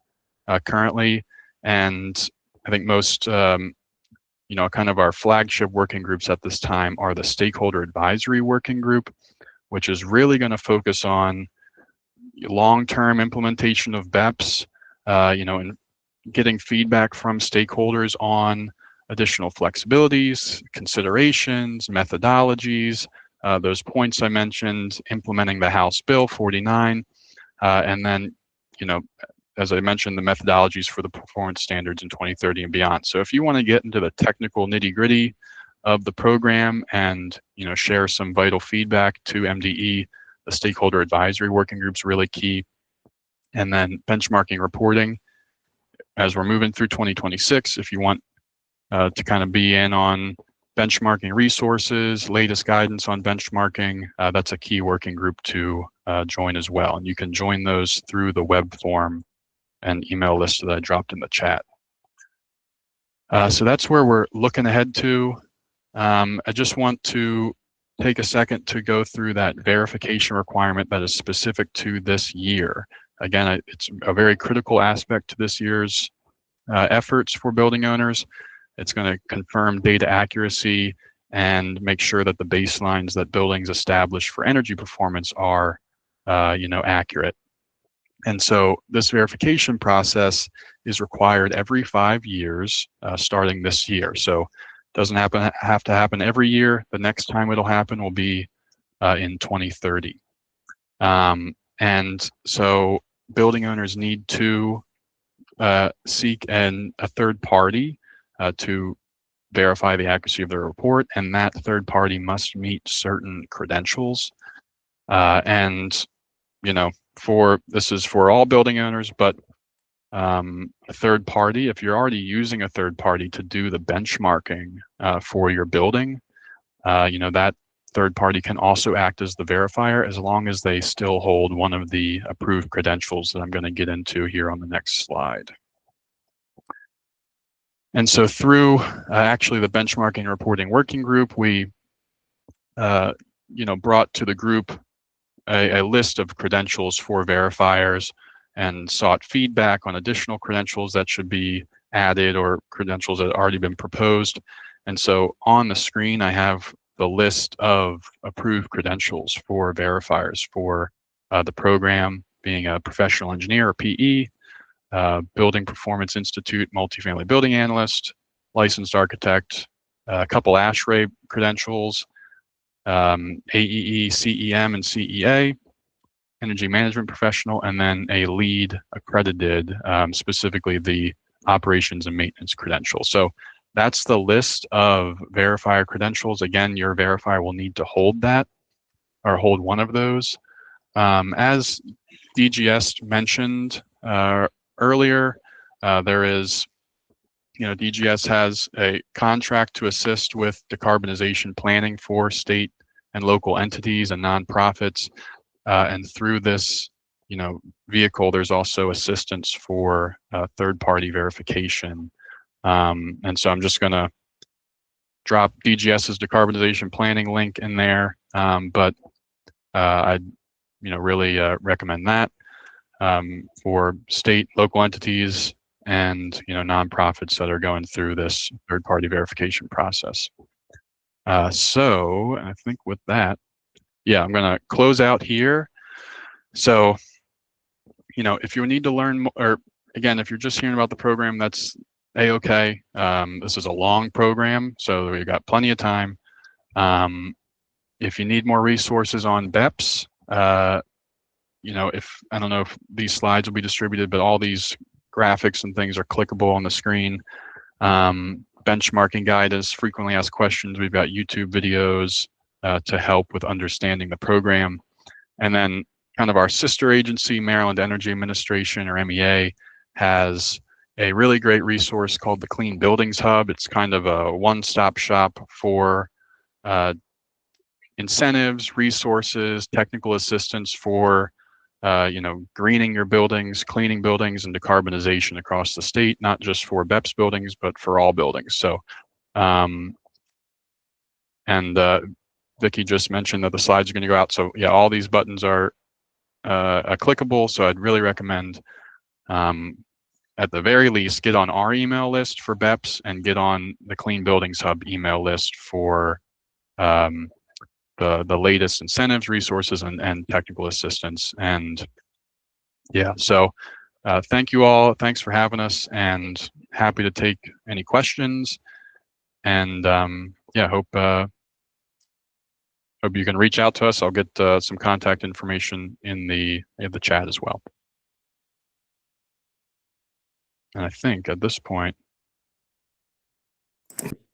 currently, and I think most, kind of our flagship working groups at this time are the Stakeholder Advisory Working Group, which is really going to focus on long-term implementation of BEPS, and getting feedback from stakeholders on additional flexibilities, considerations, methodologies, those points I mentioned, implementing the House Bill 49, and then, as I mentioned, the methodologies for the performance standards in 2030 and beyond. So if you want to get into the technical nitty-gritty of the program and share some vital feedback to MDE, the Stakeholder Advisory Working Group is really key. And then benchmarking reporting as we're moving through 2026. If you want to kind of be in on benchmarking resources, latest guidance on benchmarking, that's a key working group to join as well. And you can join those through the web form and email list that I dropped in the chat. So that's where we're looking ahead to. I just want to take a second to go through that verification requirement that is specific to this year. Again, it's a very critical aspect to this year's efforts for building owners. It's going to confirm data accuracy and make sure that the baselines that buildings establish for energy performance are, accurate. And so this verification process is required every 5 years, starting this year. So it doesn't have to happen every year. The next time it'll happen will be in 2030. And so building owners need to seek a third party to verify the accuracy of their report, and that third party must meet certain credentials. And this is for all building owners, but a third party, if you're already using a third party to do the benchmarking for your building, that third party can also act as the verifier as long as they still hold one of the approved credentials that I'm going to get into here on the next slide. And so through actually the benchmarking and reporting working group, we brought to the group a list of credentials for verifiers and sought feedback on additional credentials that should be added or credentials that had already been proposed. And so on the screen, I have the list of approved credentials for verifiers for the program, being a professional engineer or PE, Building Performance Institute multifamily building analyst, licensed architect, a couple ASHRAE credentials, AEE, CEM, and CEA, energy management professional, and then a LEED accredited, specifically the operations and maintenance credential. So that's the list of verifier credentials. Again, your verifier will need to hold that or hold one of those. As DGS mentioned earlier, DGS has a contract to assist with decarbonization planning for state and local entities and nonprofits. And through this, vehicle, there's also assistance for third-party verification. And so I'm just going to drop DGS's decarbonization planning link in there, but I'd really recommend that for state, local entities, and nonprofits that are going through this third-party verification process. So I think with that, I'm going to close out here. So, if you need to learn more, or again, if you're just hearing about the program, that's A-okay. This is a long program, so we've got plenty of time. If you need more resources on BEPS, I don't know if these slides will be distributed, but all these graphics and things are clickable on the screen. Benchmarking guide is frequently asked questions. We've got YouTube videos to help with understanding the program. And then kind of our sister agency, Maryland Energy Administration, or MEA, has a really great resource called the Clean Buildings Hub. It's kind of a one-stop shop for incentives, resources, technical assistance for greening your buildings, cleaning buildings, and decarbonization across the state, not just for BEPS buildings, but for all buildings. So, Vicki just mentioned that the slides are going to go out. So yeah, all these buttons are clickable. So I'd really recommend, at the very least, get on our email list for BEPS and get on the Clean Buildings Hub email list for the latest incentives, resources, and technical assistance. And so thank you all. Thanks for having us, and happy to take any questions. And hope you can reach out to us. I'll get some contact information in the chat as well. And I think at this point,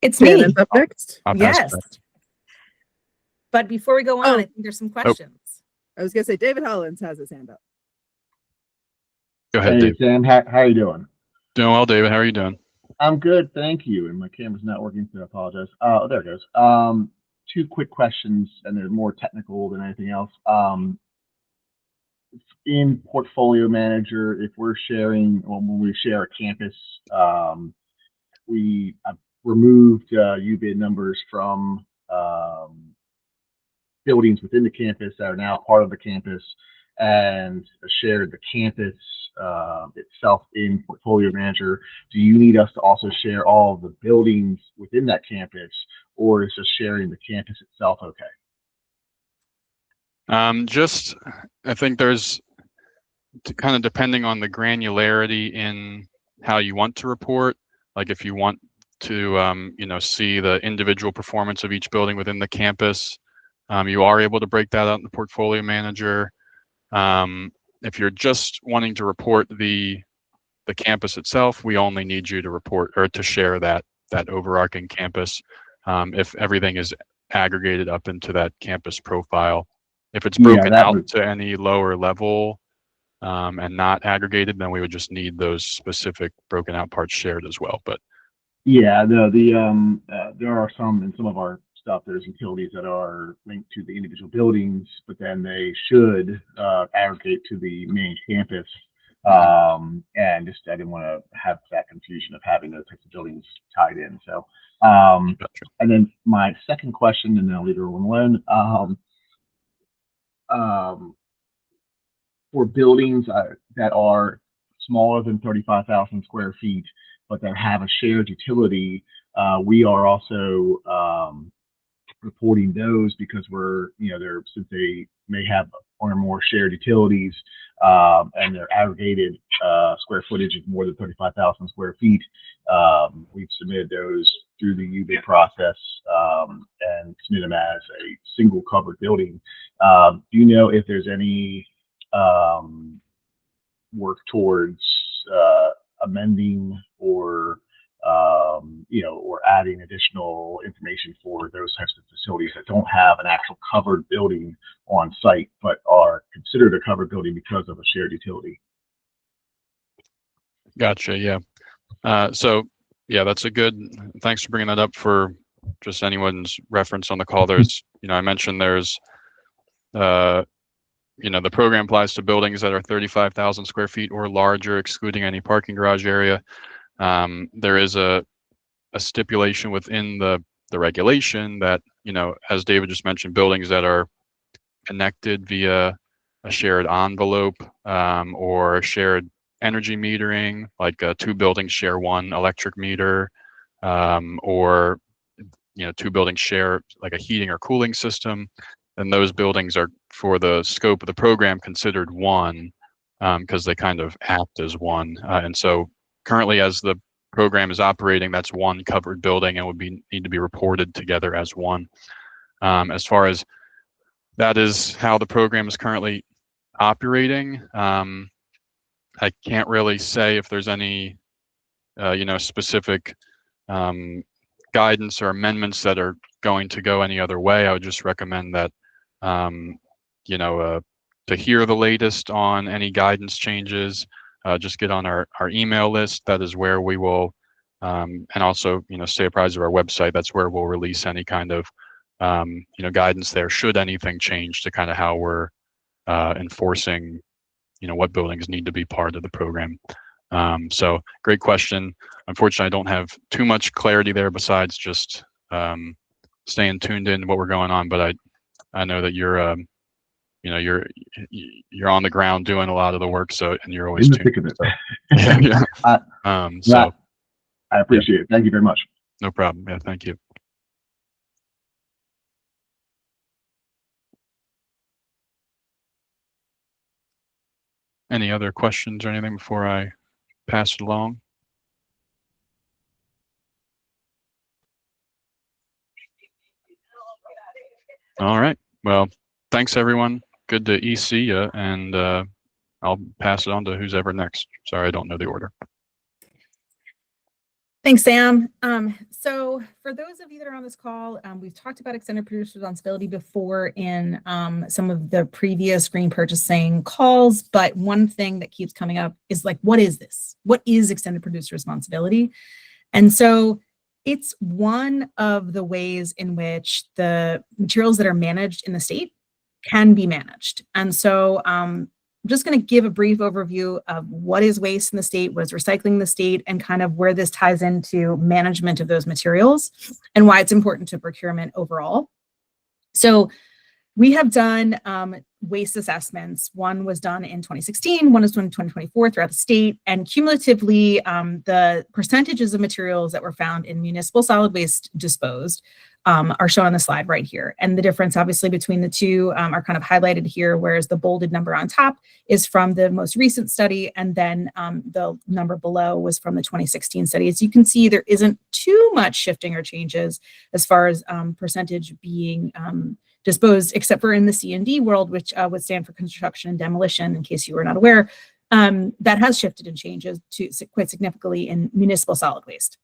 it's me. Shannon's up next. I'll pass it Yes. back. But before we go on, Oh. I think there's some questions. I was gonna say David Hollins has his hand up. Go ahead, Hey, Dave. Sam, how you doing? Doing well, David. How are you doing? I'm good, thank you. And my camera's not working, so I apologize. There it goes. Two quick questions, and they're more technical than anything else. In Portfolio Manager, if we're sharing, or when we share a campus, we removed UBID numbers from buildings within the campus that are now part of the campus, and shared the campus itself in Portfolio Manager. Do you need us to also share all of the buildings within that campus, or is just sharing the campus itself okay? I think there's kind of depending on the granularity in how you want to report. Like if you want to, see the individual performance of each building within the campus, you are able to break that out in the Portfolio Manager. If you're just wanting to report the campus itself, we only need you to report or to share that overarching campus. If everything is aggregated up into that campus profile, if it's broken out to any lower level and not aggregated, then we would just need those specific broken out parts shared as well. But yeah, no, there are some of our stuff, there's utilities that are linked to the individual buildings, but then they should aggregate to the main campus. And just I didn't want to have that confusion of having those types of buildings tied in. So and then my second question, and then I'll leave everyone alone. For buildings that are smaller than 35,000 square feet, but that have a shared utility, we are also reporting those because since they may have one or more shared utilities and their aggregated square footage is more than 35,000 square feet, we've submitted those through the UBID process and submit them as a single covered building. Do you know if there's any work towards amending or or adding additional information for those types of facilities that don't have an actual covered building on site, but are considered a covered building because of a shared utility? Gotcha. Yeah. So yeah, that's a good. Thanks for bringing that up for just anyone's reference on the call. There's, I mentioned there's, the program applies to buildings that are 35,000 square feet or larger, excluding any parking garage area. There is a stipulation within the regulation that, as David just mentioned, buildings that are connected via a shared envelope or shared energy metering, like two buildings share one electric meter, or two buildings share like a heating or cooling system, then those buildings are, for the scope of the program, considered one because they kind of act as one. And so currently, as the program is operating, that's one covered building and would need to be reported together as one. As far as that is how the program is currently operating, I can't really say if there's any specific guidance or amendments that are going to go any other way. I would just recommend that to hear the latest on any guidance changes, just get on our email list. That is where we will, and also, stay apprised of our website. That's where we'll release any kind of, guidance there, should anything change to kind of how we're enforcing, what buildings need to be part of the program. So great question. Unfortunately, I don't have too much clarity there besides just staying tuned in to what we're going on. But I know that you're, you're on the ground doing a lot of the work. So, and you're always in the thick of it. So I appreciate it. Thank you very much. No problem. Yeah, thank you. Any other questions or anything before I pass it along? All right. Well, thanks everyone. Good to see you, and I'll pass it on to who's ever next. Sorry, I don't know the order. Thanks, Sam. So for those of you that are on this call, we've talked about extended producer responsibility before in some of the previous green purchasing calls, but one thing that keeps coming up is like, what is this? What is extended producer responsibility? And so it's one of the ways in which the materials that are managed in the state can be managed. And so I'm just going to give a brief overview of what is waste in the state, what is recycling in the state, and kind of where this ties into management of those materials and why it's important to procurement overall. So we have done waste assessments. One was done in 2016, one was done in 2024 throughout the state, and cumulatively, the percentages of materials that were found in municipal solid waste disposed are shown on the slide right here. And the difference, obviously, between the two are kind of highlighted here, whereas the bolded number on top is from the most recent study, and then the number below was from the 2016 study. As you can see, there isn't too much shifting or changes as far as percentage being disposed, except for in the C&D world, which would stand for construction and demolition, in case you were not aware. That has shifted and changes to quite significantly in municipal solid waste.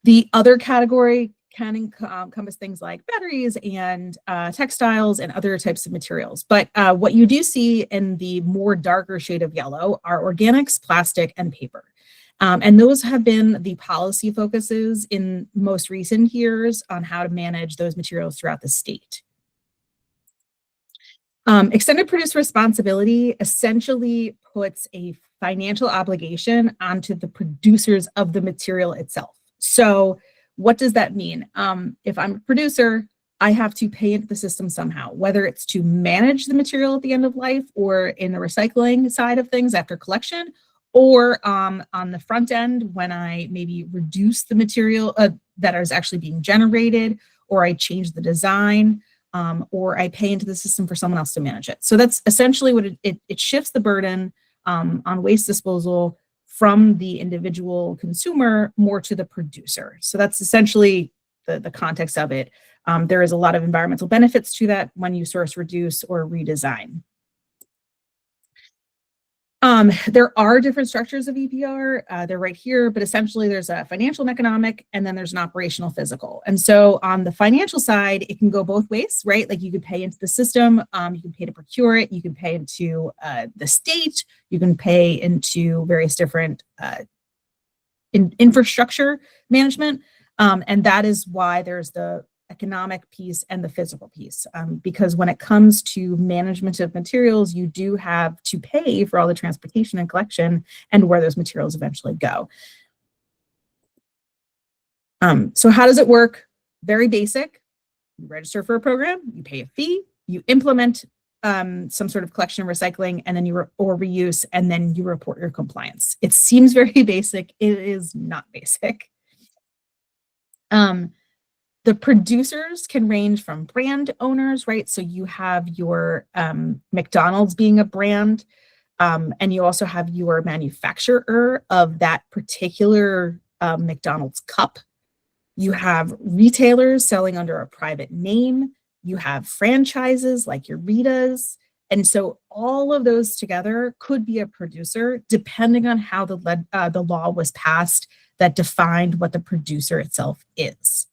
The other category can encompass things like batteries and textiles and other types of materials. But what you do see in the more darker shade of yellow are organics, plastic, and paper. And those have been the policy focuses in most recent years on how to manage those materials throughout the state. Extended producer responsibility essentially puts a financial obligation onto the producers of the material itself. So what does that mean? If I'm a producer, I have to pay into the system somehow, whether it's to manage the material at the end of life or in the recycling side of things after collection, or on the front end when I maybe reduce the material that is actually being generated, or I change the design, or I pay into the system for someone else to manage it. So that's essentially what it shifts the burden on waste disposal from the individual consumer more to the producer. So that's essentially the context of it. There is a lot of environmental benefits to that when you source, reduce, or redesign. There are different structures of EPR. They're right here, but essentially there's a financial and economic, and then there's an operational physical. And so on the financial side, it can go both ways, right? Like you could pay into the system, you can pay to procure it, you can pay into the state, you can pay into various different infrastructure management. And that is why there's the economic piece and the physical piece, because when it comes to management of materials, you do have to pay for all the transportation and collection and where those materials eventually go. So how does it work? Very basic. You register for a program, you pay a fee, you implement some sort of collection and recycling, and then or reuse, and then you report your compliance. It seems very basic. It is not basic. The producers can range from brand owners, right? So you have your McDonald's being a brand, and you also have your manufacturer of that particular McDonald's cup. You have retailers selling under a private name. You have franchises like your Rita's. And so all of those together could be a producer, depending on how the law was passed that defined what the producer itself is.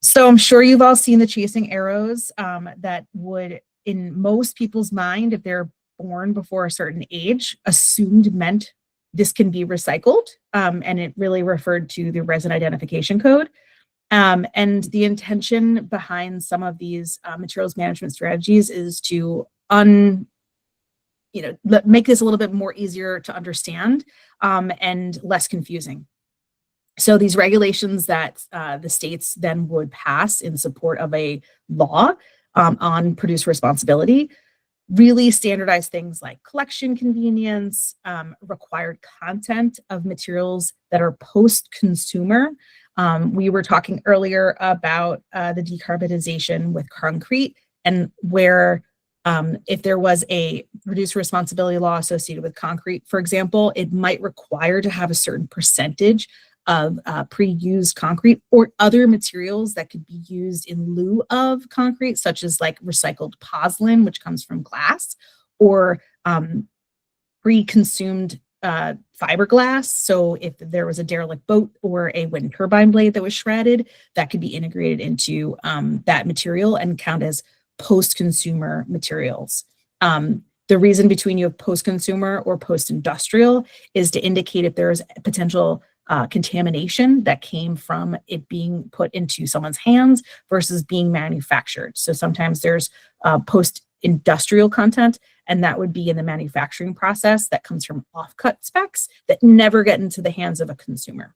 So I'm sure you've all seen the chasing arrows that would, in most people's mind, if they're born before a certain age, assumed meant this can be recycled. And it really referred to the resin identification code. And the intention behind some of these materials management strategies is to make this a little bit more easier to understand and less confusing. So these regulations that the states then would pass in support of a law on producer responsibility really standardize things like collection convenience, required content of materials that are post-consumer. We were talking earlier about the decarbonization with concrete, and where if there was a producer responsibility law associated with concrete, for example, it might require to have a certain percentage of pre-used concrete or other materials that could be used in lieu of concrete, such as like recycled pozzolan, which comes from glass, or pre-consumed fiberglass. So if there was a derelict boat or a wind turbine blade that was shredded, that could be integrated into that material and count as post-consumer materials. The reason between you have post-consumer or post-industrial is to indicate if there is potential contamination that came from it being put into someone's hands versus being manufactured. So sometimes there's post-industrial content, and that would be in the manufacturing process that comes from off-cut specs that never get into the hands of a consumer.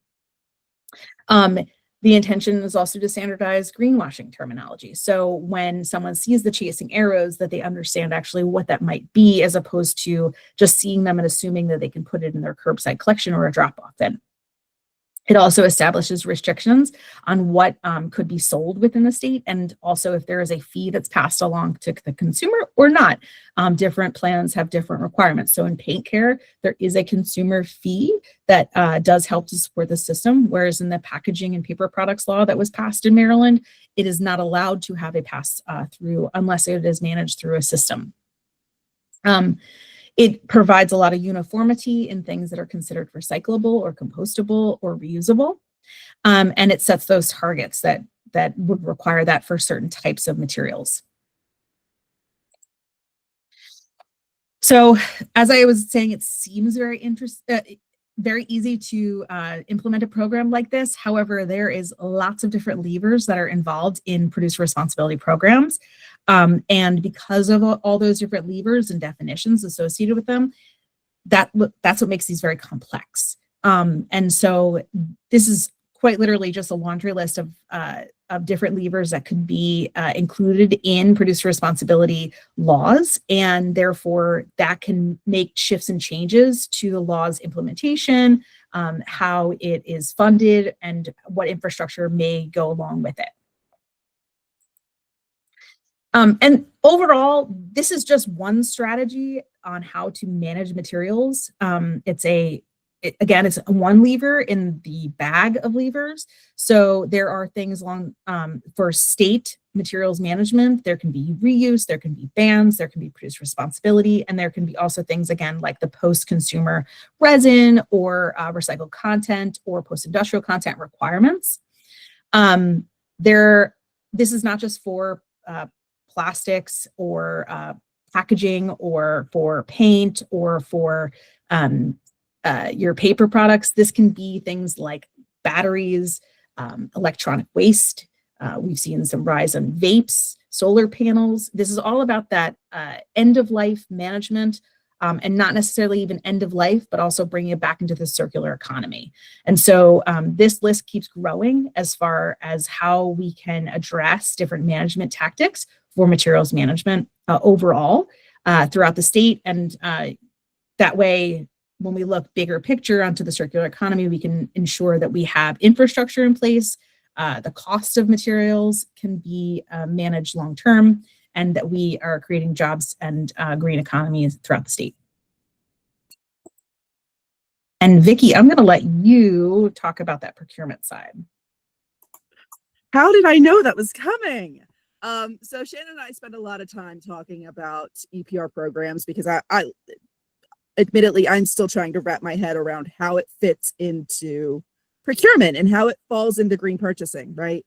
The intention is also to standardize greenwashing terminology. So when someone sees the chasing arrows, that they understand actually what that might be, as opposed to just seeing them and assuming that they can put it in their curbside collection or a drop-off bin. It also establishes restrictions on what could be sold within the state, and also if there is a fee that's passed along to the consumer or not. Different plans have different requirements. So in paint care, there is a consumer fee that does help to support the system, whereas in the packaging and paper products law that was passed in Maryland, it is not allowed to have a pass through unless it is managed through a system. It provides a lot of uniformity in things that are considered recyclable or compostable or reusable. And it sets those targets that would require that for certain types of materials. So as I was saying, it seems very easy to implement a program like this. However, there is lots of different levers that are involved in producer responsibility programs. And because of all those different levers and definitions associated with them, that's what makes these very complex. And so this is quite literally just a laundry list of different levers that could be included in producer responsibility laws, and therefore that can make shifts and changes to the law's implementation, how it is funded, and what infrastructure may go along with it. And overall, this is just one strategy on how to manage materials. Again, it's one lever in the bag of levers. So there are things for state materials management. There can be reuse, there can be bans, there can be producer responsibility, and there can be also things, again, like the post-consumer resin or recycled content or post-industrial content requirements. This is not just for plastics or packaging or for paint or for your paper products. This can be things like batteries, electronic waste. We've seen some rise in vapes, solar panels. This is all about that end of life management, and not necessarily even end of life, but also bringing it back into the circular economy. And so this list keeps growing as far as how we can address different management tactics for materials management overall throughout the state. And that way, when we look bigger picture onto the circular economy, we can ensure that we have infrastructure in place, the cost of materials can be managed long-term, and that we are creating jobs and green economies throughout the state. And Vicki, I'm gonna let you talk about that procurement side. How did I know that was coming? So Shannon and I spend a lot of time talking about EPR programs because I admittedly, I'm still trying to wrap my head around how it fits into procurement and how it falls into green purchasing, right?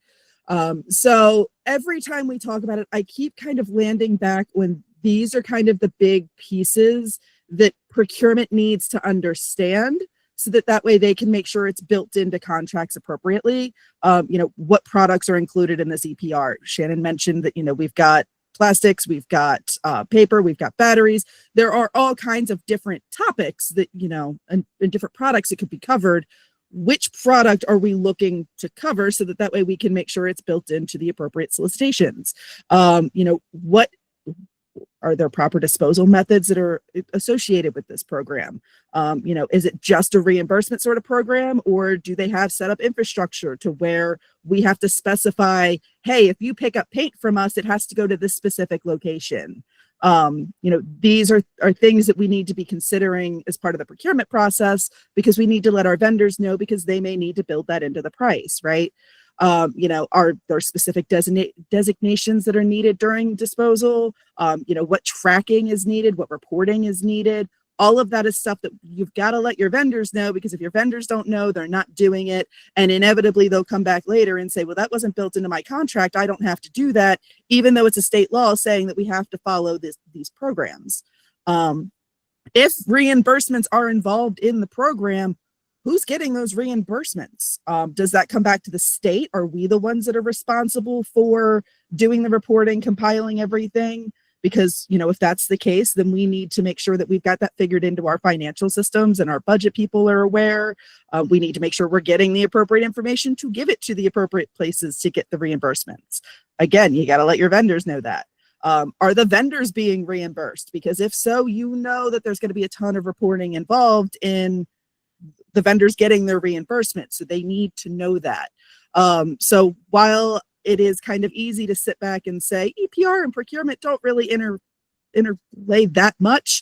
So every time we talk about it, I keep kind of landing back when these are kind of the big pieces that procurement needs to understand, so that way they can make sure it's built into contracts appropriately. What products are included in this EPR? Shannon mentioned that, we've got plastics, we've got paper, we've got batteries. There are all kinds of different topics that, and different products that could be covered. Which product are we looking to cover so that way we can make sure it's built into the appropriate solicitations? What are there proper disposal methods that are associated with this program? Is it just a reimbursement sort of program, or do they have set up infrastructure to where we have to specify, hey, if you pick up paint from us, it has to go to this specific location? These are things that we need to be considering as part of the procurement process, because we need to let our vendors know, because they may need to build that into the price, right? Are there specific designations that are needed during disposal? What tracking is needed, what reporting is needed? All of that is stuff that you've got to let your vendors know, because if your vendors don't know, they're not doing it. And inevitably they'll come back later and say, well, that wasn't built into my contract, I don't have to do that, even though it's a state law saying that we have to follow these programs. If reimbursements are involved in the program, who's getting those reimbursements? Does that come back to the state? Are we the ones that are responsible for doing the reporting, compiling everything? Because, you know, if that's the case, then we need to make sure that we've got that figured into our financial systems and our budget people are aware. We need to make sure we're getting the appropriate information to give it to the appropriate places to get the reimbursements. Again, you got to let your vendors know that. Are the vendors being reimbursed? Because if so, you know that there's going to be a ton of reporting involved in the vendors getting their reimbursement. So they need to know that. So while it is kind of easy to sit back and say EPR and procurement don't really interlay that much,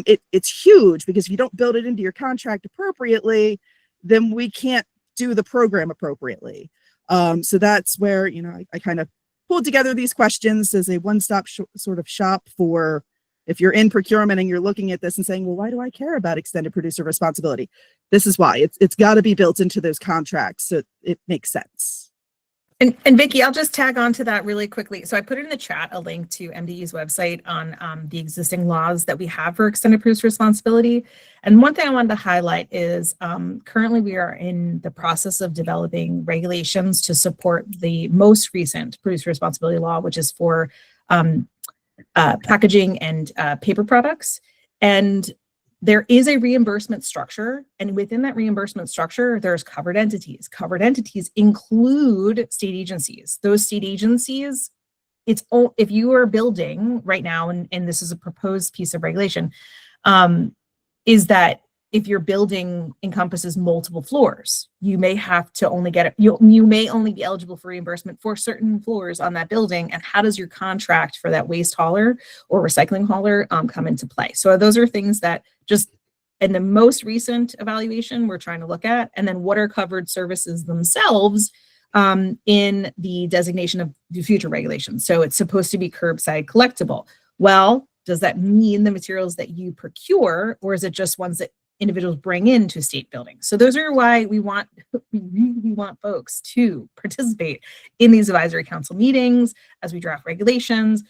it's huge, because if you don't build it into your contract appropriately, then we can't do the program appropriately. So that's where, you know, I kind of pulled together these questions as a one-stop sort of shop for if you're in procurement and you're looking at this and saying, well, why do I care about extended producer responsibility? This is why. It's got to be built into those contracts so it makes sense. And Vicki, I'll just tag on to that really quickly. So I put in the chat a link to MDE's website on the existing laws that we have for extended producer responsibility. And one thing I wanted to highlight is currently we are in the process of developing regulations to support the most recent producer responsibility law, which is for packaging and paper products. And there is a reimbursement structure, and within that reimbursement structure, there's covered entities. Covered entities include state agencies. Those state agencies, if you are building right now, and this is a proposed piece of regulation, is that if your building encompasses multiple floors, you may have to only get it. You may only be eligible for reimbursement for certain floors on that building. And how does your contract for that waste hauler or recycling hauler come into play? So those are things that just in the most recent evaluation we're trying to look at. And then what are covered services themselves in the designation of the future regulations. So it's supposed to be curbside collectible. Well, does that mean the materials that you procure, or is it just ones that individuals bring into state buildings? So those are why we really want folks to participate in these advisory council meetings as we draft regulations,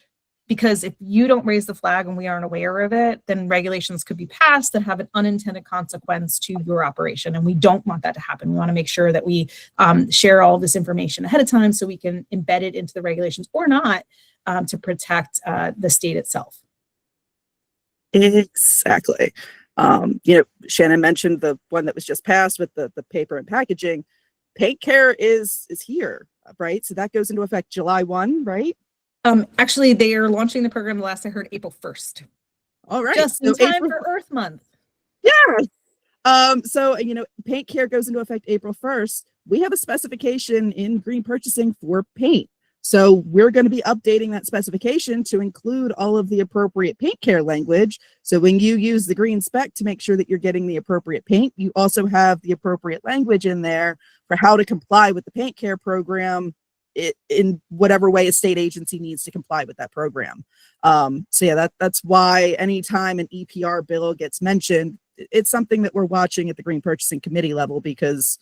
because if you don't raise the flag and we aren't aware of it, then regulations could be passed that have an unintended consequence to your operation. And we don't want that to happen. We want to make sure that we share all this information ahead of time so we can embed it into the regulations or not to protect the state itself. Exactly. You know, Shannon mentioned the one that was just passed with the paper and packaging. Paint care is here, right? So that goes into effect July 1, right? Actually, they are launching the program, the last I heard, April 1st. All right. Just in so time for Earth Month. Yeah. So, you know, paint care goes into effect April 1st. We have a specification in green purchasing for paint. So we're going to be updating that specification to include all of the appropriate paint care language. So when you use the green spec to make sure that you're getting the appropriate paint, you also have the appropriate language in there for how to comply with the paint care program in whatever way a state agency needs to comply with that program. So yeah, that's why anytime an EPR bill gets mentioned, it's something that we're watching at the Green Purchasing Committee level, because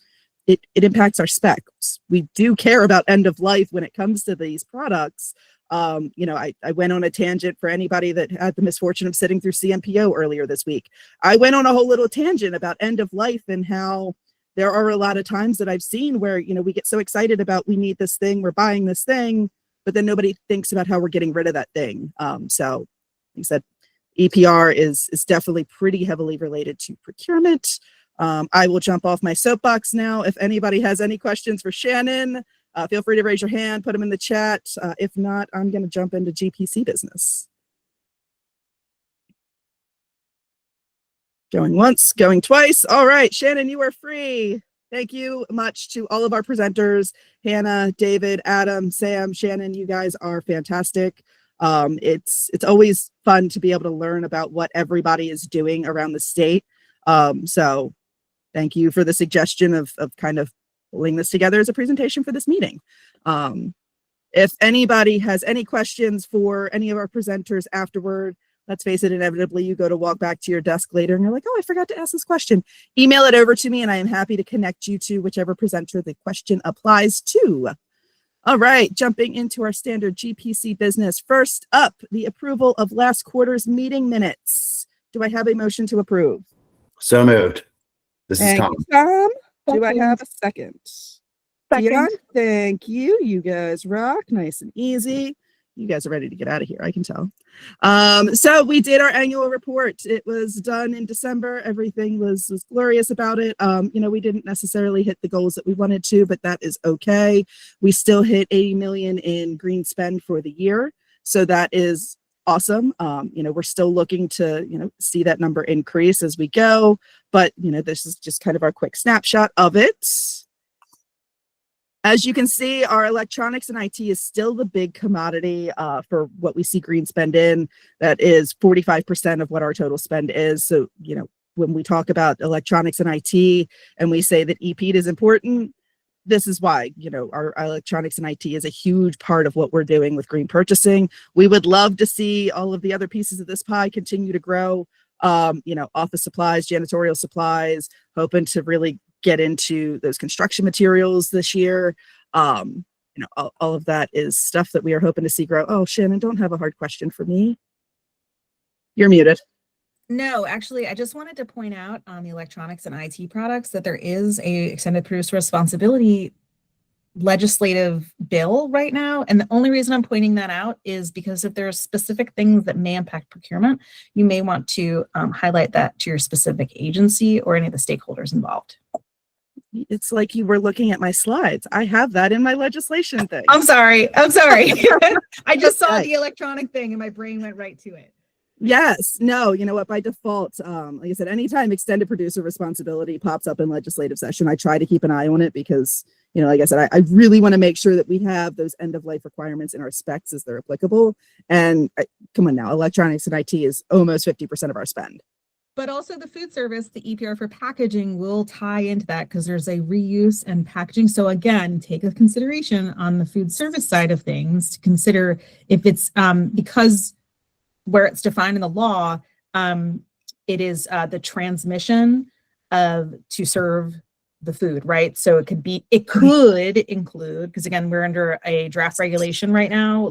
it impacts our specs. We do care about end of life when it comes to these products. You know, I went on a tangent for anybody that had the misfortune of sitting through CMPO earlier this week. I went on a whole little tangent about end of life and how there are a lot of times that I've seen where, you know, we get so excited about we need this thing, we're buying this thing, but then nobody thinks about how we're getting rid of that thing. So like I said, EPR is definitely pretty heavily related to procurement. I will jump off my soapbox now. If anybody has any questions for Shannon, feel free to raise your hand, put them in the chat. If not, I'm going to jump into GPC business. Going once, going twice. All right, Shannon, you are free. Thank you much to all of our presenters, Hannah, David, Adam, Sam, Shannon. You guys are fantastic. It's always fun to be able to learn about what everybody is doing around the state. So thank you for the suggestion of kind of pulling this together as a presentation for this meeting. If anybody has any questions for any of our presenters afterward, let's face it, inevitably you go to walk back to your desk later and you're like, oh, I forgot to ask this question. Email it over to me and I am happy to connect you to whichever presenter the question applies to. All right, jumping into our standard GPC business. First up, the approval of last quarter's meeting minutes. Do I have a motion to approve? So moved. This is Thank Tom. you, Tom. Do I have a second? Second. Dion, thank you. You guys rock. Nice and easy. You guys are ready to get out of here, I can tell. So we did our annual report. It was done in December. Everything was glorious about it. We didn't necessarily hit the goals that we wanted to, but that is okay. We still hit 80 million in green spend for the year. So that is awesome. We're still looking to, see that number increase as we go, but, this is just kind of our quick snapshot of it. As you can see, our electronics and IT is still the big commodity for what we see green spend in. That is 45% of what our total spend is. So, when we talk about electronics and IT and we say that EPEAT is important, this is why, our electronics and IT is a huge part of what we're doing with green purchasing. We would love to see all of the other pieces of this pie continue to grow. Office supplies, janitorial supplies, hoping to really get into those construction materials this year. All of that is stuff that we are hoping to see grow. Oh, Shannon, don't have a hard question for me. You're muted. No, actually, I just wanted to point out on the electronics and IT products that there is a extended producer responsibility legislative bill right now. And the only reason I'm pointing that out is because if there are specific things that may impact procurement, you may want to highlight that to your specific agency or any of the stakeholders involved. It's like you were looking at my slides. I have that in my legislation thing. I'm sorry. I just saw Okay. the electronic thing and my brain went right to it. Yes. No, you know what? By default, like I said, anytime extended producer responsibility pops up in legislative session, I try to keep an eye on it because, like I said, I really want to make sure that we have those end of life requirements in our specs as they're applicable. And come on now, electronics and IT is almost 50% of our spend. But also the food service, the EPR for packaging will tie into that because there's a reuse and packaging. So again, take a consideration on the food service side of things to consider if it's because where it's defined in the law, it is the transmission of to serve the food, right? So it could include, because again, we're under a draft regulation right now,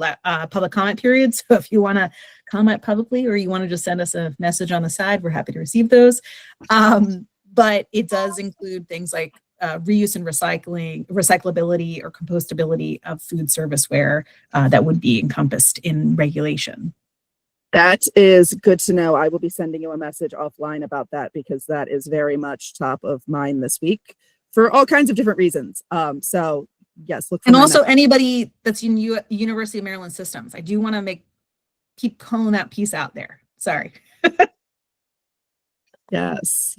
public comment period. So if you want to comment publicly or you want to just send us a message on the side, we're happy to receive those. But it does include things like reuse and recyclability or compostability of food serviceware that would be encompassed in regulation. That is good to know. I will be sending you a message offline about that because that is very much top of mind this week for all kinds of different reasons. So yes, look for and also anybody that's in University of Maryland systems. I do want to keep calling that piece out there. Sorry. Yes.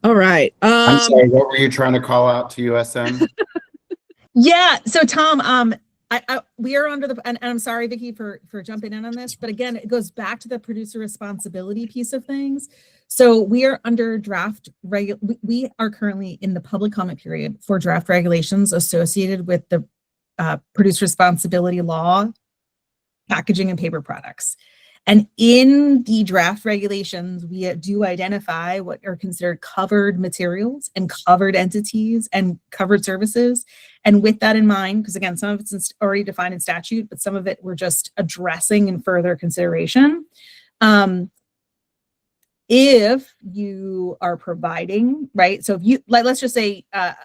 All right. I'm sorry, what were you trying to call out to USM? Yeah. So Tom, we are under and I'm sorry, Vicki, for jumping in on this, but again, it goes back to the producer responsibility piece of things. So we are under draft we are currently in the public comment period for draft regulations associated with the producer responsibility law, packaging and paper products. And in the draft regulations, we do identify what are considered covered materials and covered entities and covered services. And with that in mind, because again, some of it's already defined in statute, but some of it we're just addressing in further consideration. If you are providing, right? So if you, let's just say a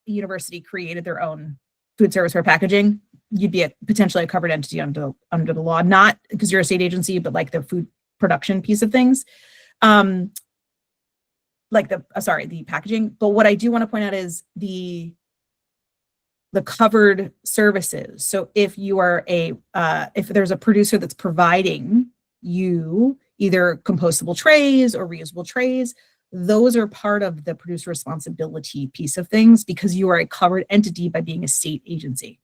university created their own food service for packaging, you'd be potentially a covered entity under the law, not because you're a state agency, but like the food production piece of things, the packaging. But what I do want to point out is the covered services. So if you are if there's a producer that's providing you either compostable trays or reusable trays, those are part of the producer responsibility piece of things because you are a covered entity by being a state agency.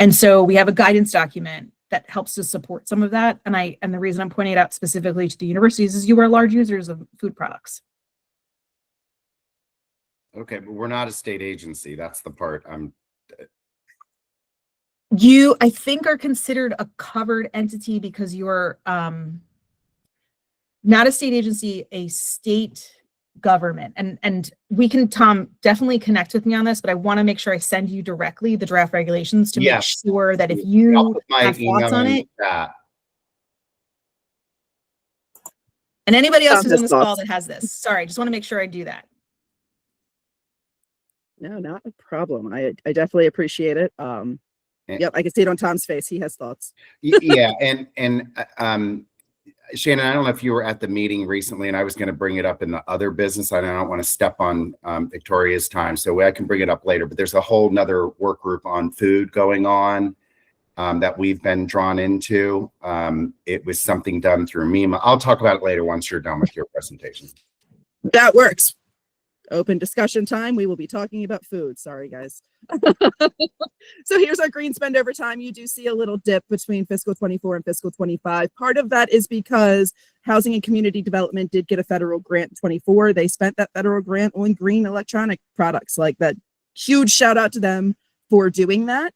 And so we have a guidance document that helps to support some of that. And the reason I'm pointing it out specifically to the universities is you are large users of food products. Okay, but we're not a state agency. That's the part You, I think, are considered a covered entity because you're not a state agency, a state government. And we can, Tom, definitely connect with me on this, but I want to make sure I send you directly the draft regulations to make Yes. sure that if I'll you put my have thoughts email on in it, chat. and anybody else Tom who's has on this call thoughts. that has this, sorry, just want to make sure I do that. No, not a problem. I definitely appreciate it. Yep, I can see it on Tom's face. He has thoughts. Yeah, and Shannon, I don't know if you were at the meeting recently, and I was going to bring it up in the other business. I don't want to step on Victoria's time, so I can bring it up later. But there's a whole nother work group on food going on that we've been drawn into. It was something done through MEMA. I'll talk about it later once you're done with your presentation. That works. Open discussion time. We will be talking about food. Sorry, guys. So here's our green spend over time. You do see a little dip between fiscal 24 and fiscal 25. Part of that is because Housing and Community Development did get a federal grant in 24. They spent that federal grant on green electronic products. Like that, huge shout out to them for doing that.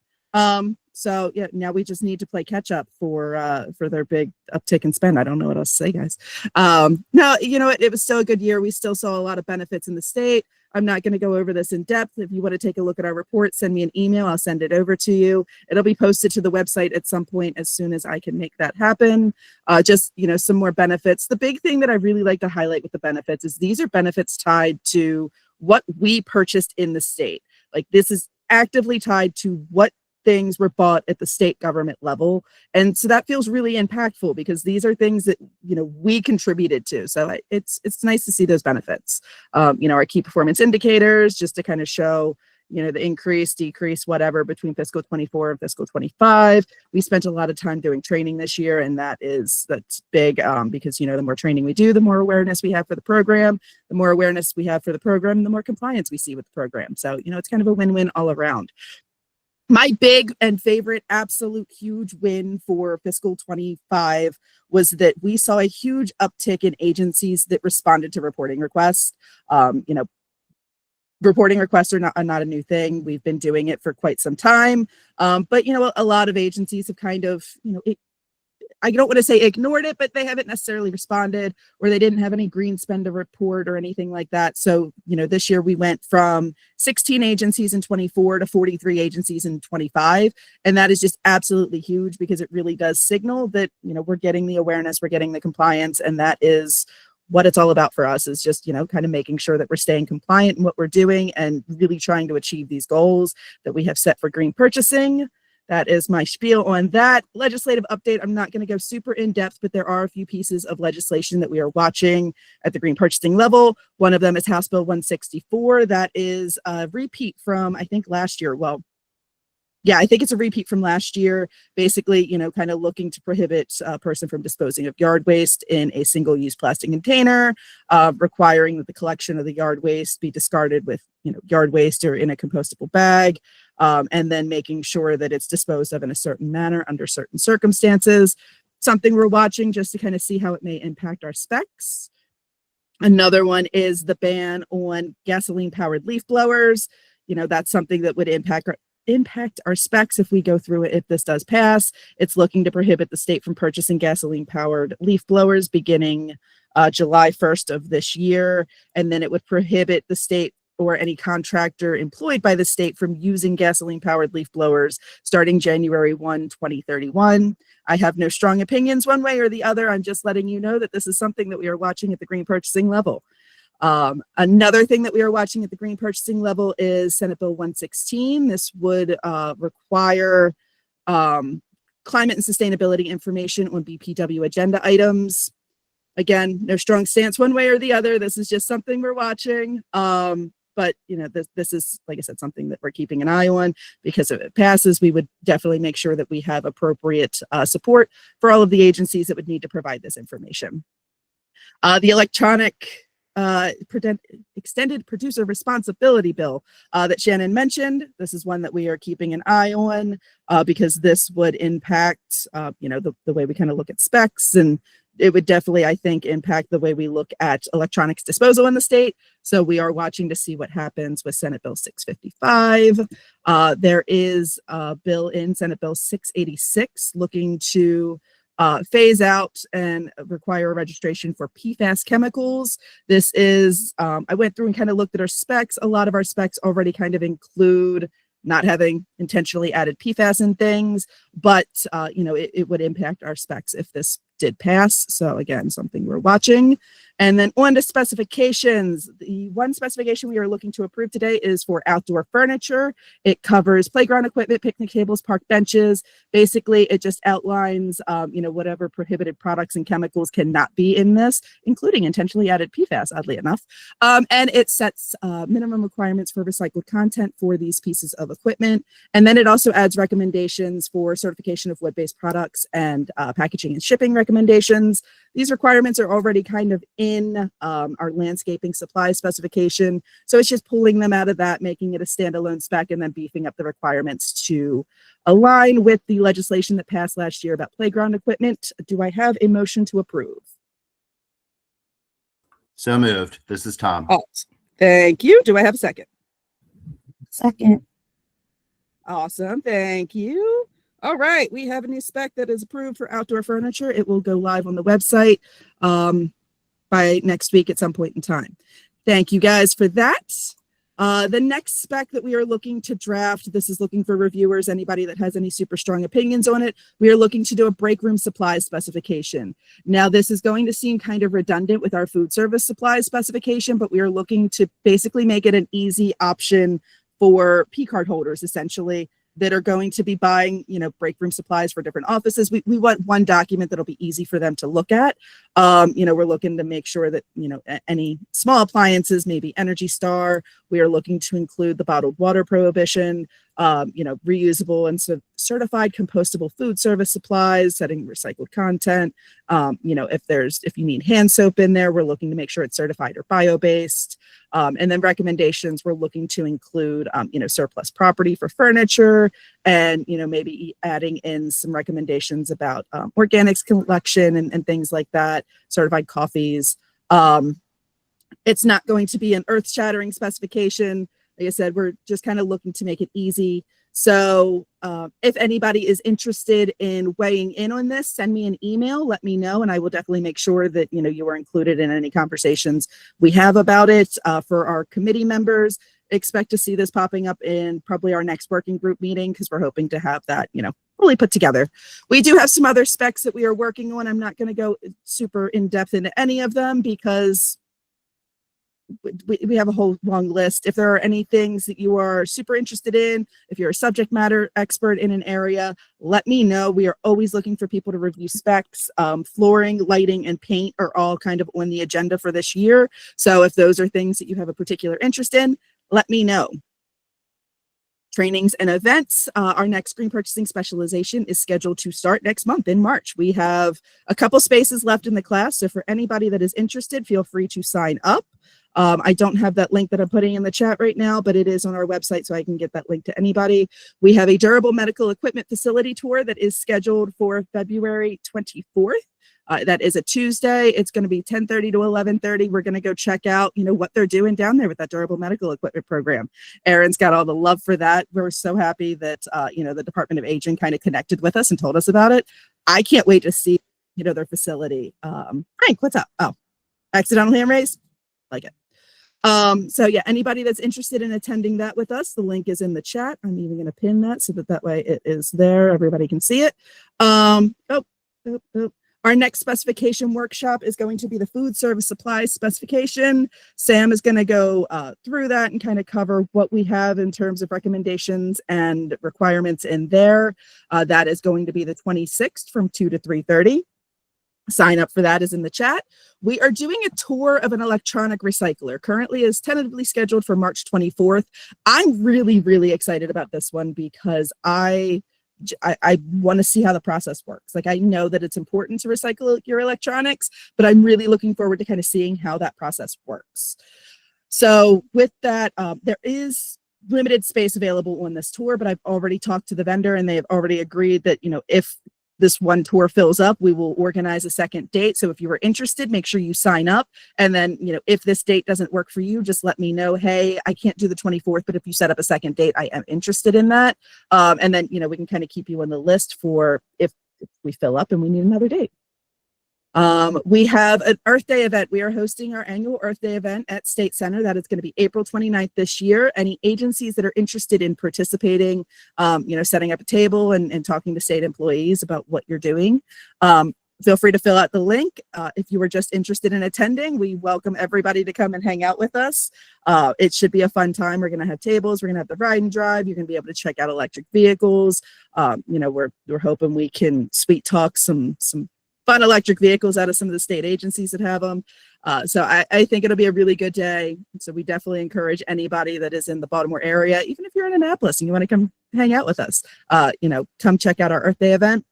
So yeah, now we just need to play catch up for their big uptick in spend. I don't know what else to say, guys. No, you know what? It was still a good year. We still saw a lot of benefits in the state. I'm not going to go over this in depth. If you want to take a look at our report, send me an email. I'll send it over to you. It'll be posted to the website at some point as soon as I can make that happen. Just, you know, some more benefits. The big thing that I really like to highlight with the benefits is these are benefits tied to what we purchased in the state. Like this is actively tied to what things were bought at the state government level. And so that feels really impactful because these are things that, you know, we contributed to. So it's nice to see those benefits. You know, our key performance indicators, just to kind of show, you know, the increase, decrease, whatever between fiscal 24 and fiscal 25. We spent a lot of time doing training this year, and that's big because, you know, the more training we do, the more awareness we have for the program. The more awareness we have for the program, the more compliance we see with the program. So, you know, it's kind of a win-win all around. My big and favorite absolute huge win for fiscal 25 was that we saw a huge uptick in agencies that responded to reporting requests. You know, reporting requests are not a new thing. We've been doing it for quite some time. But, you know, a lot of agencies have kind of, you know, I don't want to say ignored it, but they haven't necessarily responded, or they didn't have any green spend to report or anything like that. So, you know, this year we went from 16 agencies in 24 to 43 agencies in 25. And that is just absolutely huge because it really does signal that, you know, we're getting the awareness, we're getting the compliance, and that is what it's all about for us, is just, you know, kind of making sure that we're staying compliant in what we're doing and really trying to achieve these goals that we have set for green purchasing. That is my spiel on that. Legislative update. I'm not going to go super in depth, but there are a few pieces of legislation that we are watching at the green purchasing level. One of them is House Bill 164. That is a repeat from, I think, last year. Well, yeah, I think it's a repeat from last year. Basically, you know, kind of looking to prohibit a person from disposing of yard waste in a single-use plastic container, requiring that the collection of the yard waste be discarded with, you know, yard waste or in a compostable bag, and then making sure that it's disposed of in a certain manner under certain circumstances. Something we're watching just to kind of see how it may impact our specs. Another one is the ban on gasoline-powered leaf blowers. You know, that's something that would impact our specs if we go through it. If this does pass, it's looking to prohibit the state from purchasing gasoline-powered leaf blowers beginning July 1st of this year. And then it would prohibit the state or any contractor employed by the state from using gasoline-powered leaf blowers starting January 1, 2031. I have no strong opinions one way or the other. I'm just letting you know that this is something that we are watching at the green purchasing level. Another thing that we are watching at the green purchasing level is Senate Bill 116. This would require climate and sustainability information on BPW agenda items. Again, no strong stance one way or the other. This is just something we're watching. But, you know, this is, like I said, something that we're keeping an eye on, because if it passes, we would definitely make sure that we have appropriate support for all of the agencies that would need to provide this information. The electronic extended producer responsibility bill that Shannon mentioned. This is one that we are keeping an eye on because this would impact, you know, the way we kind of look at specs, and it would definitely, I think, impact the way we look at electronics disposal in the state. So we are watching to see what happens with Senate Bill 655. There is a bill in Senate Bill 686 looking to phase out and require a registration for PFAS chemicals. This is, I went through and kind of looked at our specs. A lot of our specs already kind of include not having intentionally added PFAS in things, but it would impact our specs if this did pass. So again, something we're watching. And then on to specifications. The one specification we are looking to approve today is for outdoor furniture. It covers playground equipment, picnic tables, park benches. Basically, it just outlines, whatever prohibited products and chemicals cannot be in this, including intentionally added PFAS, oddly enough. And it sets minimum requirements for recycled content for these pieces of equipment. And then it also adds recommendations for certification of wood-based products and packaging and shipping recommendations. These requirements are already kind of in our landscaping supply specification. So it's just pulling them out of that, making it a standalone spec, and then beefing up the requirements to align with the legislation that passed last year about playground equipment. Do I have a motion to approve? So moved. This is Tom. Awesome. Thank you. Do I have a second? Second. Awesome. Thank you. All right. We have a new spec that is approved for outdoor furniture. It will go live on the website by next week at some point in time. Thank you guys for that. The next spec that we are looking to draft, this is looking for reviewers, anybody that has any super strong opinions on it. We are looking to do a break room supplies specification. Now, this is going to seem kind of redundant with our food service supplies specification, but we are looking to basically make it an easy option for P card holders, essentially, that are going to be buying, break room supplies for different offices. We want one document that'll be easy for them to look at. We're looking to make sure that, any small appliances, maybe Energy Star, we are looking to include the bottled water prohibition, reusable and certified compostable food service supplies, setting recycled content. If you need hand soap in there, we're looking to make sure it's certified or bio-based. And then recommendations, we're looking to include, surplus property for furniture, and, maybe adding in some recommendations about organics collection and things like that, certified coffees. It's not going to be an earth-shattering specification. Like I said, we're just kind of looking to make it easy. So if anybody is interested in weighing in on this, send me an email, let me know, and I will definitely make sure that, you are included in any conversations we have about it. For our committee members, expect to see this popping up in probably our next working group meeting, because we're hoping to have that, fully put together. We do have some other specs that we are working on. I'm not going to go super in depth into any of them because we have a whole long list. If there are any things that you are super interested in, if you're a subject matter expert in an area, let me know. We are always looking for people to review specs. Flooring, lighting, and paint are all kind of on the agenda for this year. So if those are things that you have a particular interest in, let me know. Trainings and events. Our next green purchasing specialization is scheduled to start next month in March. We have a couple spaces left in the class. So for anybody that is interested, feel free to sign up. I don't have that link that I'm putting in the chat right now, but it is on our website, so I can get that link to anybody. We have a durable medical equipment facility tour that is scheduled for February 24th. That is a Tuesday. It's going to be 10:30 to 11:30. We're going to go check out, what they're doing down there with that durable medical equipment program. Aaron's got all the love for that. We're so happy that, the Department of Aging kind of connected with us and told us about it. I can't wait to see, their facility. Frank, what's up? Oh, accidental hand raise? Like it. So yeah, anybody that's interested in attending that with us, the link is in the chat. I'm even going to pin that so that way it is there. Everybody can see it. Our next specification workshop is going to be the food service supplies specification. Sam is going to go through that and kind of cover what we have in terms of recommendations and requirements in there. That is going to be the 26th from 2 to 3:30. Sign up for that is in the chat. We are doing a tour of an electronic recycler. Currently is tentatively scheduled for March 24th. I'm really, really excited about this one because I want to see how the process works. Like, I know that it's important to recycle your electronics, but I'm really looking forward to kind of seeing how that process works. So with that, there is limited space available on this tour, but I've already talked to the vendor and they have already agreed that, if this one tour fills up, we will organize a second date. So if you are interested, make sure you sign up. And then, if this date doesn't work for you, just let me know. Hey, I can't do the 24th, but if you set up a second date, I am interested in that. And then, we can kind of keep you on the list for if we fill up and we need another date. We have an Earth Day event. We are hosting our annual Earth Day event at State Center. That is going to be April 29th this year. Any agencies that are interested in participating, setting up a table and talking to state employees about what you're doing, feel free to fill out the link. If you were just interested in attending, we welcome everybody to come and hang out with us. It should be a fun time. We're going to have tables. We're going to have the ride and drive. You're going to be able to check out electric vehicles. We're hoping we can sweet talk some fun electric vehicles out of some of the state agencies that have them. So I think it'll be a really good day. So we definitely encourage anybody that is in the Baltimore area, even if you're in Annapolis and you want to come hang out with us, come check out our Earth Day event.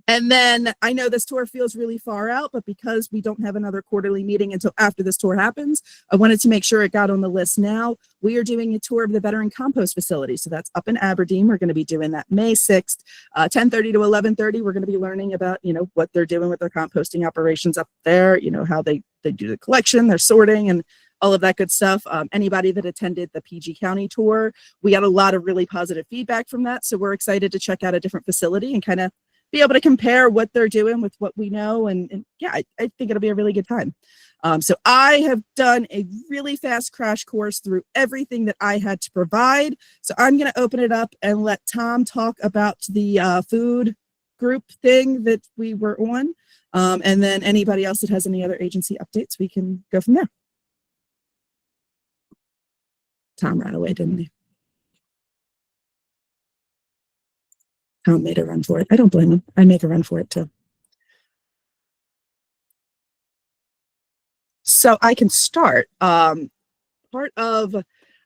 And then I know this tour feels really far out, but because we don't have another quarterly meeting until after this tour happens, I wanted to make sure it got on the list now. We are doing a tour of the veteran compost facility. So that's up in Aberdeen. We're going to be doing that May 6th, 10:30 to 11:30. We're going to be learning about, what they're doing with their composting operations up there, how they do the collection, their sorting, and all of that good stuff. Anybody that attended the PG County tour, we got a lot of really positive feedback from that. So we're excited to check out a different facility and kind of be able to compare what they're doing with what we know. And yeah, I think it'll be a really good time. So I have done a really fast crash course through everything that I had to provide. So I'm going to open it up and let Tom talk about the food group thing that we were on. And then anybody else that has any other agency updates, we can go from there. Tom ran away, didn't he? Tom made a run for it. I don't blame him. I make a run for it too. So I can start. I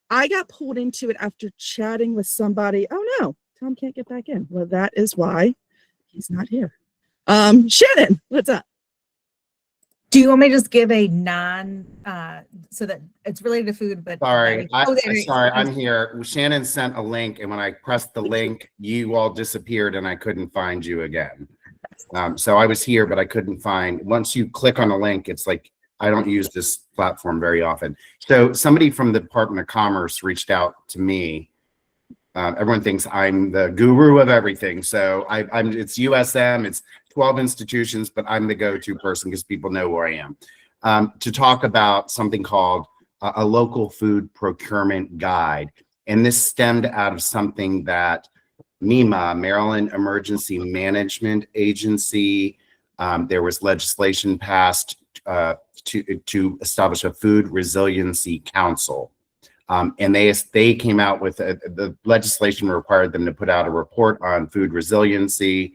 got pulled into it after chatting with somebody. Oh no, Tom can't get back in. Well, that is why he's not here. Shannon, what's up? Do you want me to just give a so that it's related to food, but Sorry, I'm here. Shannon sent a link, and when I pressed the link, you all disappeared, and I couldn't find you again. So I was here, but I couldn't find. Once you click on a link, it's like I don't use this platform very often. So somebody from the Department of Commerce reached out to me. Everyone thinks I'm the guru of everything. So it's USM, it's 12 institutions, but I'm the go-to person because people know where I am. To talk about something called a local food procurement guide. And this stemmed out of something that MEMA, Maryland Emergency Management Agency, there was legislation passed to establish a food resiliency council. And they came out with the legislation required them to put out a report on food resiliency,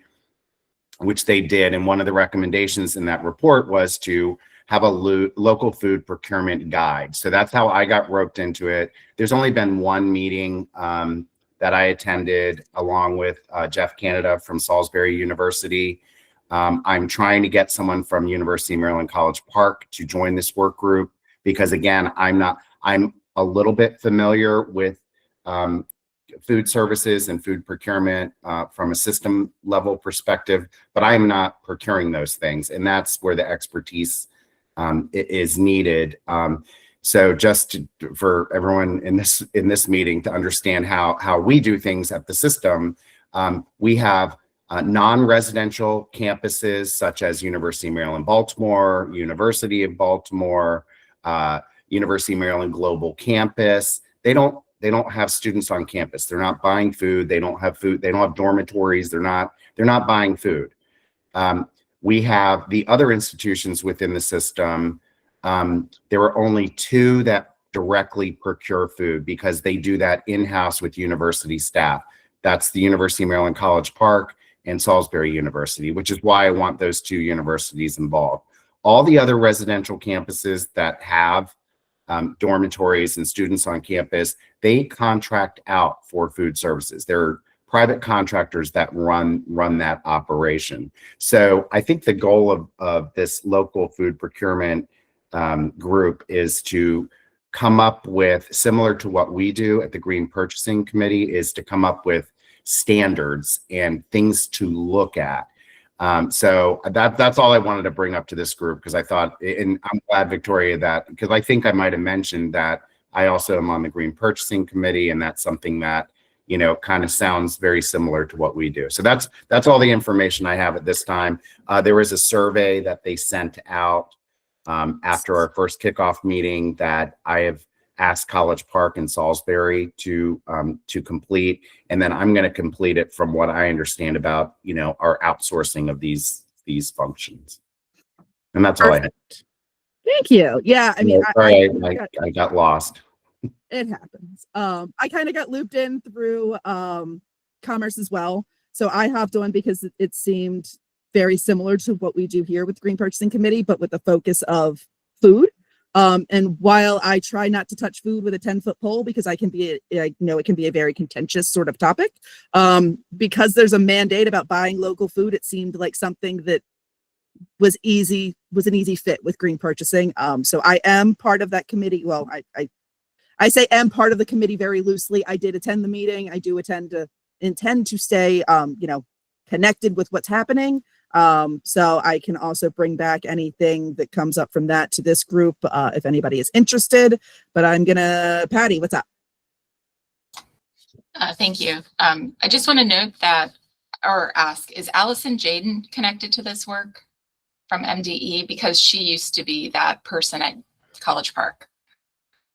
which they did. And one of the recommendations in that report was to have a local food procurement guide. So that's how I got roped into it. There's only been one meeting that I attended along with Jeff Canada from Salisbury University. I'm trying to get someone from University of Maryland College Park to join this work group because again, I'm a little bit familiar with food services and food procurement from a system level perspective, but I am not procuring those things. And that's where the expertise is needed. So just for everyone in this meeting to understand how we do things at the system, we have non-residential campuses such as University of Maryland, Baltimore, University of Baltimore, University of Maryland Global Campus. They don't have students on campus. They're not buying food. They don't have food. They don't have dormitories. They're not buying food. We have the other institutions within the system. There are only two that directly procure food because they do that in-house with university staff. That's the University of Maryland College Park and Salisbury University, which is why I want those two universities involved. All the other residential campuses that have dormitories and students on campus, they contract out for food services. They're private contractors that run that operation. So I think the goal of this local food procurement group is to come up with, similar to what we do at the Green Purchasing Committee, is to come up with standards and things to look at. So that's all I wanted to bring up to this group because I thought, and I'm glad, Victoria, that because I think I might have mentioned that I also am on the Green Purchasing Committee, and that's something that kind of sounds very similar to what we do. So that's all the information I have at this time. There was a survey that they sent out after our first kickoff meeting that I have asked College Park and Salisbury to complete, and then I'm going to complete it from what I understand about our outsourcing of these functions. And that's all I have. Thank you. Yeah, I mean, I got lost. It happens. I kind of got looped in through commerce as well. So I hopped on because it seemed very similar to what we do here with Green Purchasing Committee, but with the focus of food. And while I try not to touch food with a 10-foot pole, because I know it can be a very contentious sort of topic, because there's a mandate about buying local food, it seemed like something that was an easy fit with Green Purchasing. So I am part of that committee. Well, I say am part of the committee very loosely. I did attend the meeting. I do intend to stay, connected with what's happening. So I can also bring back anything that comes up from that to this group if anybody is interested. But Patty, what's up? Thank you. I just want to note or ask, is Allison Jaden connected to this work from MDE? Because she used to be that person at College Park.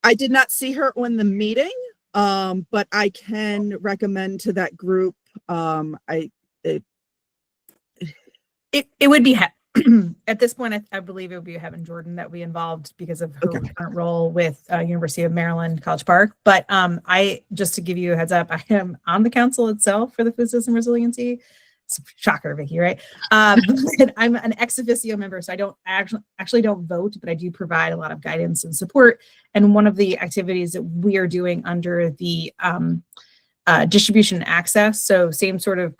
I did not see her on the meeting, but I can recommend to that group. It would be at this point. I believe it would be Heaven Jordan that we involved because of her current role with University of Maryland College Park. But I just to give you a heads up, I am on the council itself for the Food System Resiliency. Shocker, Vicky, right? I'm an ex officio member, so I don't actually don't vote, but I do provide a lot of guidance and support. And one of the activities that we are doing under the distribution and access, so same sort of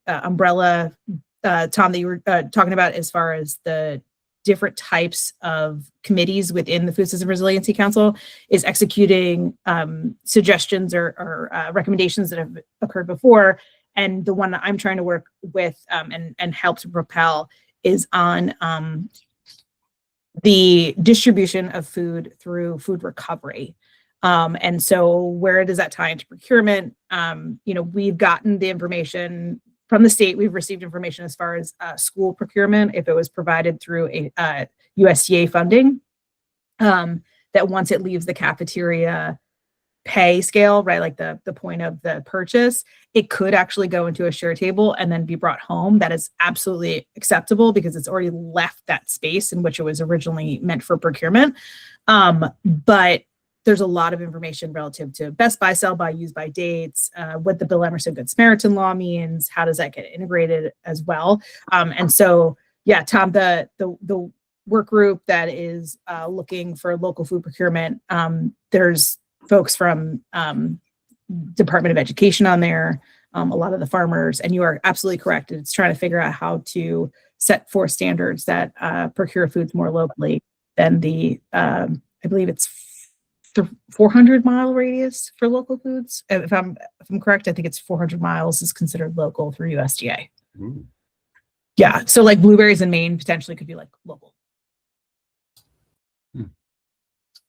umbrella, Tom, that you were talking about as far as the different types of committees within the Food System Resiliency Council, is executing suggestions or recommendations that have occurred before. And the one that I'm trying to work with and help to propel is on the distribution of food through food recovery. And so where does that tie into procurement? We've gotten the information from the state. We've received information as far as school procurement, if it was provided through a USDA funding, that once it leaves the cafeteria pay scale, right, like the point of the purchase, it could actually go into a share table and then be brought home. That is absolutely acceptable because it's already left that space in which it was originally meant for procurement. But there's a lot of information relative to best by, sell by, use by dates, what the Bill Emerson Good Samaritan law means, how does that get integrated as well. And so, yeah, Tom, the work group that is looking for local food procurement, there's folks from Department of Education on there, a lot of the farmers, and you are absolutely correct. It's trying to figure out how to set forth standards that procure foods more locally than the, I believe it's the 400-mile radius for local foods. If I'm correct, I think it's 400 miles is considered local through USDA. Ooh. Yeah, so like blueberries in Maine potentially could be like local.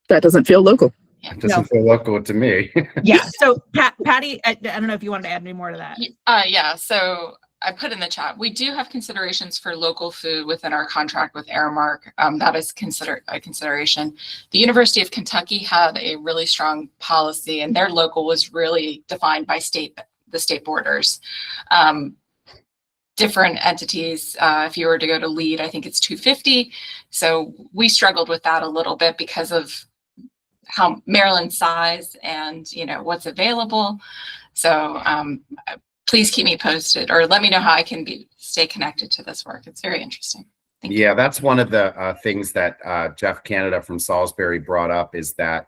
That doesn't feel local. It doesn't feel local to me. Yeah. So Patty, I don't know if you wanted to add any more to that. Yeah. So I put in the chat, we do have considerations for local food within our contract with Aramark. That is considered a consideration. The University of Kentucky had a really strong policy, and their local was really defined by the state borders. Different entities, if you were to go to LEAD, I think it's 250. So we struggled with that a little bit because of how Maryland's size and what's available. So please keep me posted or let me know how I can stay connected to this work. It's very interesting. Thank you. Yeah, that's one of the things that Jeff Canada from Salisbury brought up is that,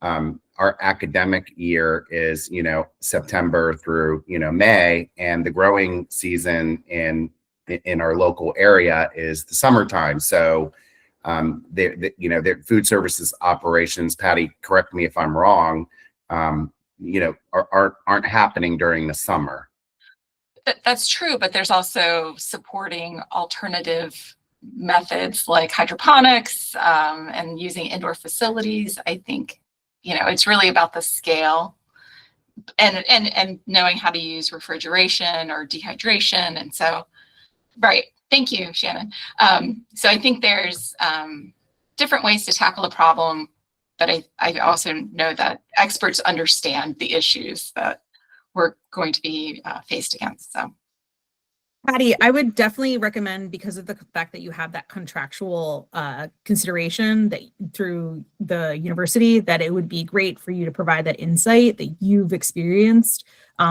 our academic year is, September through, May, and the growing season in our local area is the summertime. So their food services operations, Patty, correct me if I'm wrong, aren't happening during the summer. That's true, but there's also supporting alternative methods like hydroponics and using indoor facilities. I think, it's really about the scale and knowing how to use refrigeration or dehydration. And so, right. Thank you, Shannon. So I think there's different ways to tackle a problem, but I also know that experts understand the issues that we're going to be faced against. So, Patty, I would definitely recommend, because of the fact that you have that contractual consideration that through the university, that it would be great for you to provide that insight that you've experienced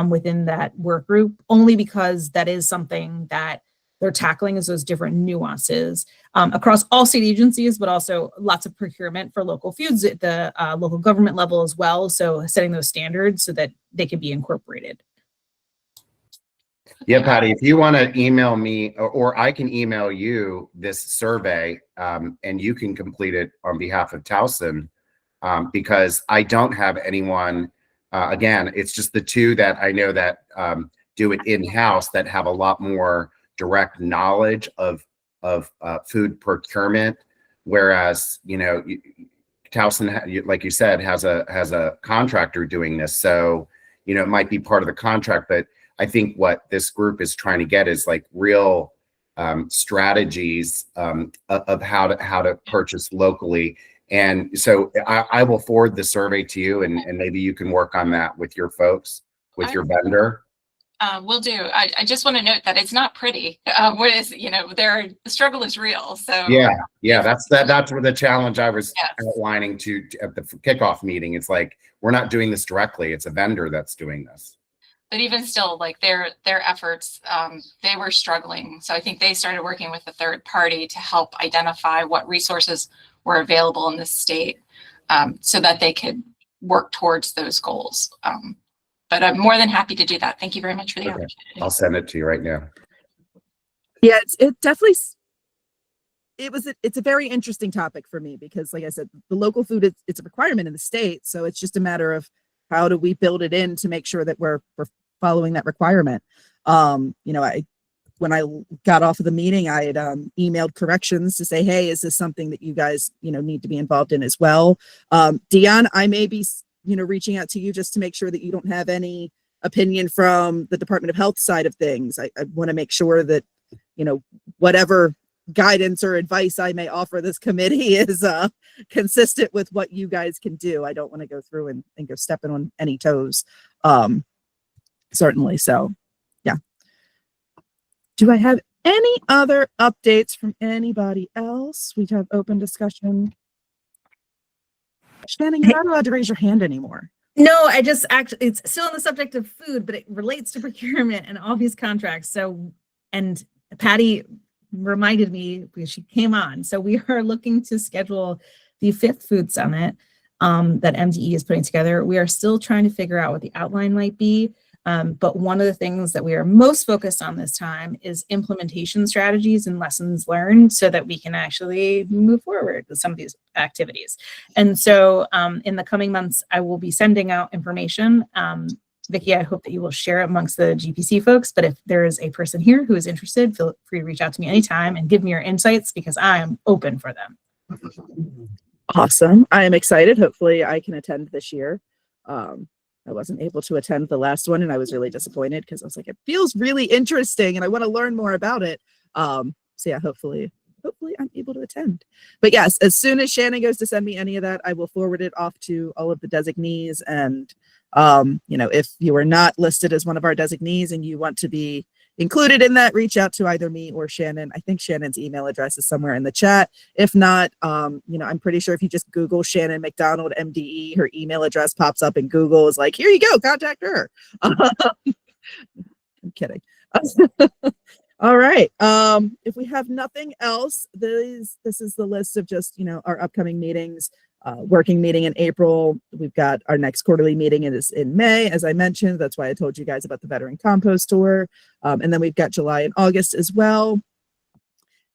within that work group, only because that is something that they're tackling, is those different nuances across all state agencies, but also lots of procurement for local foods at the local government level as well. So setting those standards so that they can be incorporated. Yeah, Patty, if you want to email me, or I can email you this survey, and you can complete it on behalf of Towson, because I don't have anyone, again, it's just the two that I know that do it in-house that have a lot more direct knowledge of food procurement, whereas, you know, Towson, like you said, has a contractor doing this. So, you know, it might be part of the contract, but I think what this group is trying to get is like real strategies of how to purchase locally. And so I will forward the survey to you, and maybe you can work on that with your folks, with your vendor. Will do. I just want to note that it's not pretty. What is, you know, the struggle is real. So yeah, that's where the challenge I was outlining to at the kickoff meeting. It's like, we're not doing this directly. It's a vendor that's doing this. But even still, like their efforts, they were struggling. So I think they started working with a third party to help identify what resources were available in the state, so that they could work towards those goals. But I'm more than happy to do that. Thank you very much for the opportunity. I'll send it to you right now. Yeah, it's a very interesting topic for me, because like I said, the local food, it's a requirement in the state. So it's just a matter of how do we build it in to make sure that we're following that requirement. You know, when I got off of the meeting, I had emailed corrections to say, hey, is this something that you guys, you know, need to be involved in as well? Dion, I may be, you know, reaching out to you just to make sure that you don't have any opinion from the Department of Health side of things. I want to make sure that, you know, whatever guidance or advice I may offer this committee is consistent with what you guys can do. I don't want to go through and go stepping on any toes. Certainly. So yeah. Do I have any other updates from anybody else? We have open discussion. Shannon, you're not allowed to raise your hand anymore. No, I just actually, it's still on the subject of food, but it relates to procurement and all these contracts. So, and Patty reminded me because she came on. So we are looking to schedule the 5th food summit that MDE is putting together. We are still trying to figure out what the outline might be. But one of the things that we are most focused on this time is implementation strategies and lessons learned, so that we can actually move forward with some of these activities. And so in the coming months, I will be sending out information. Vicki, I hope that you will share it amongst the GPC folks, but if there is a person here who is interested, feel free to reach out to me anytime and give me your insights, because I am open for them. Awesome. I am excited. Hopefully I can attend this year. I wasn't able to attend the last one, and I was really disappointed because I was like, it feels really interesting and I want to learn more about it. So yeah, hopefully I'm able to attend. But yes, as soon as Shannon goes to send me any of that, I will forward it off to all of the designees. And you know, if you are not listed as one of our designees and you want to be included in that, reach out to either me or Shannon. I think Shannon's email address is somewhere in the chat. If not, you know, I'm pretty sure if you just Google Shannon McDonald MDE, her email address pops up in Google. Is like, here you go, contact her. I'm kidding. All right. If we have nothing else, this is the list of just, you know, our upcoming meetings. Working meeting in April. We've got our next quarterly meeting is in May, as I mentioned. That's why I told you guys about the veteran compost tour. And then we've got July and August as well.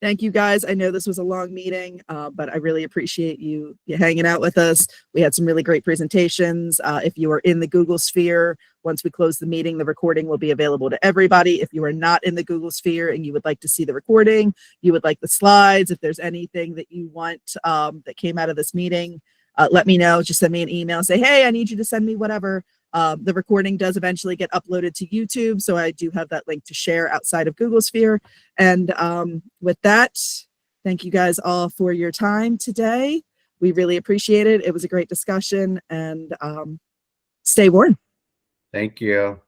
Thank you guys. I know this was a long meeting, but I really appreciate you hanging out with us. We had some really great presentations. If you are in the Google Sphere, once we close the meeting, the recording will be available to everybody. If you are not in the Google Sphere and you would like to see the recording, you would like the slides, if there's anything that you want that came out of this meeting, let me know. Just send me an email, say, hey, I need you to send me whatever. The recording does eventually get uploaded to YouTube, so I do have that link to share outside of Google Sphere. And with that, thank you guys all for your time today. We really appreciate it. It was a great discussion, and stay warm. Thank you.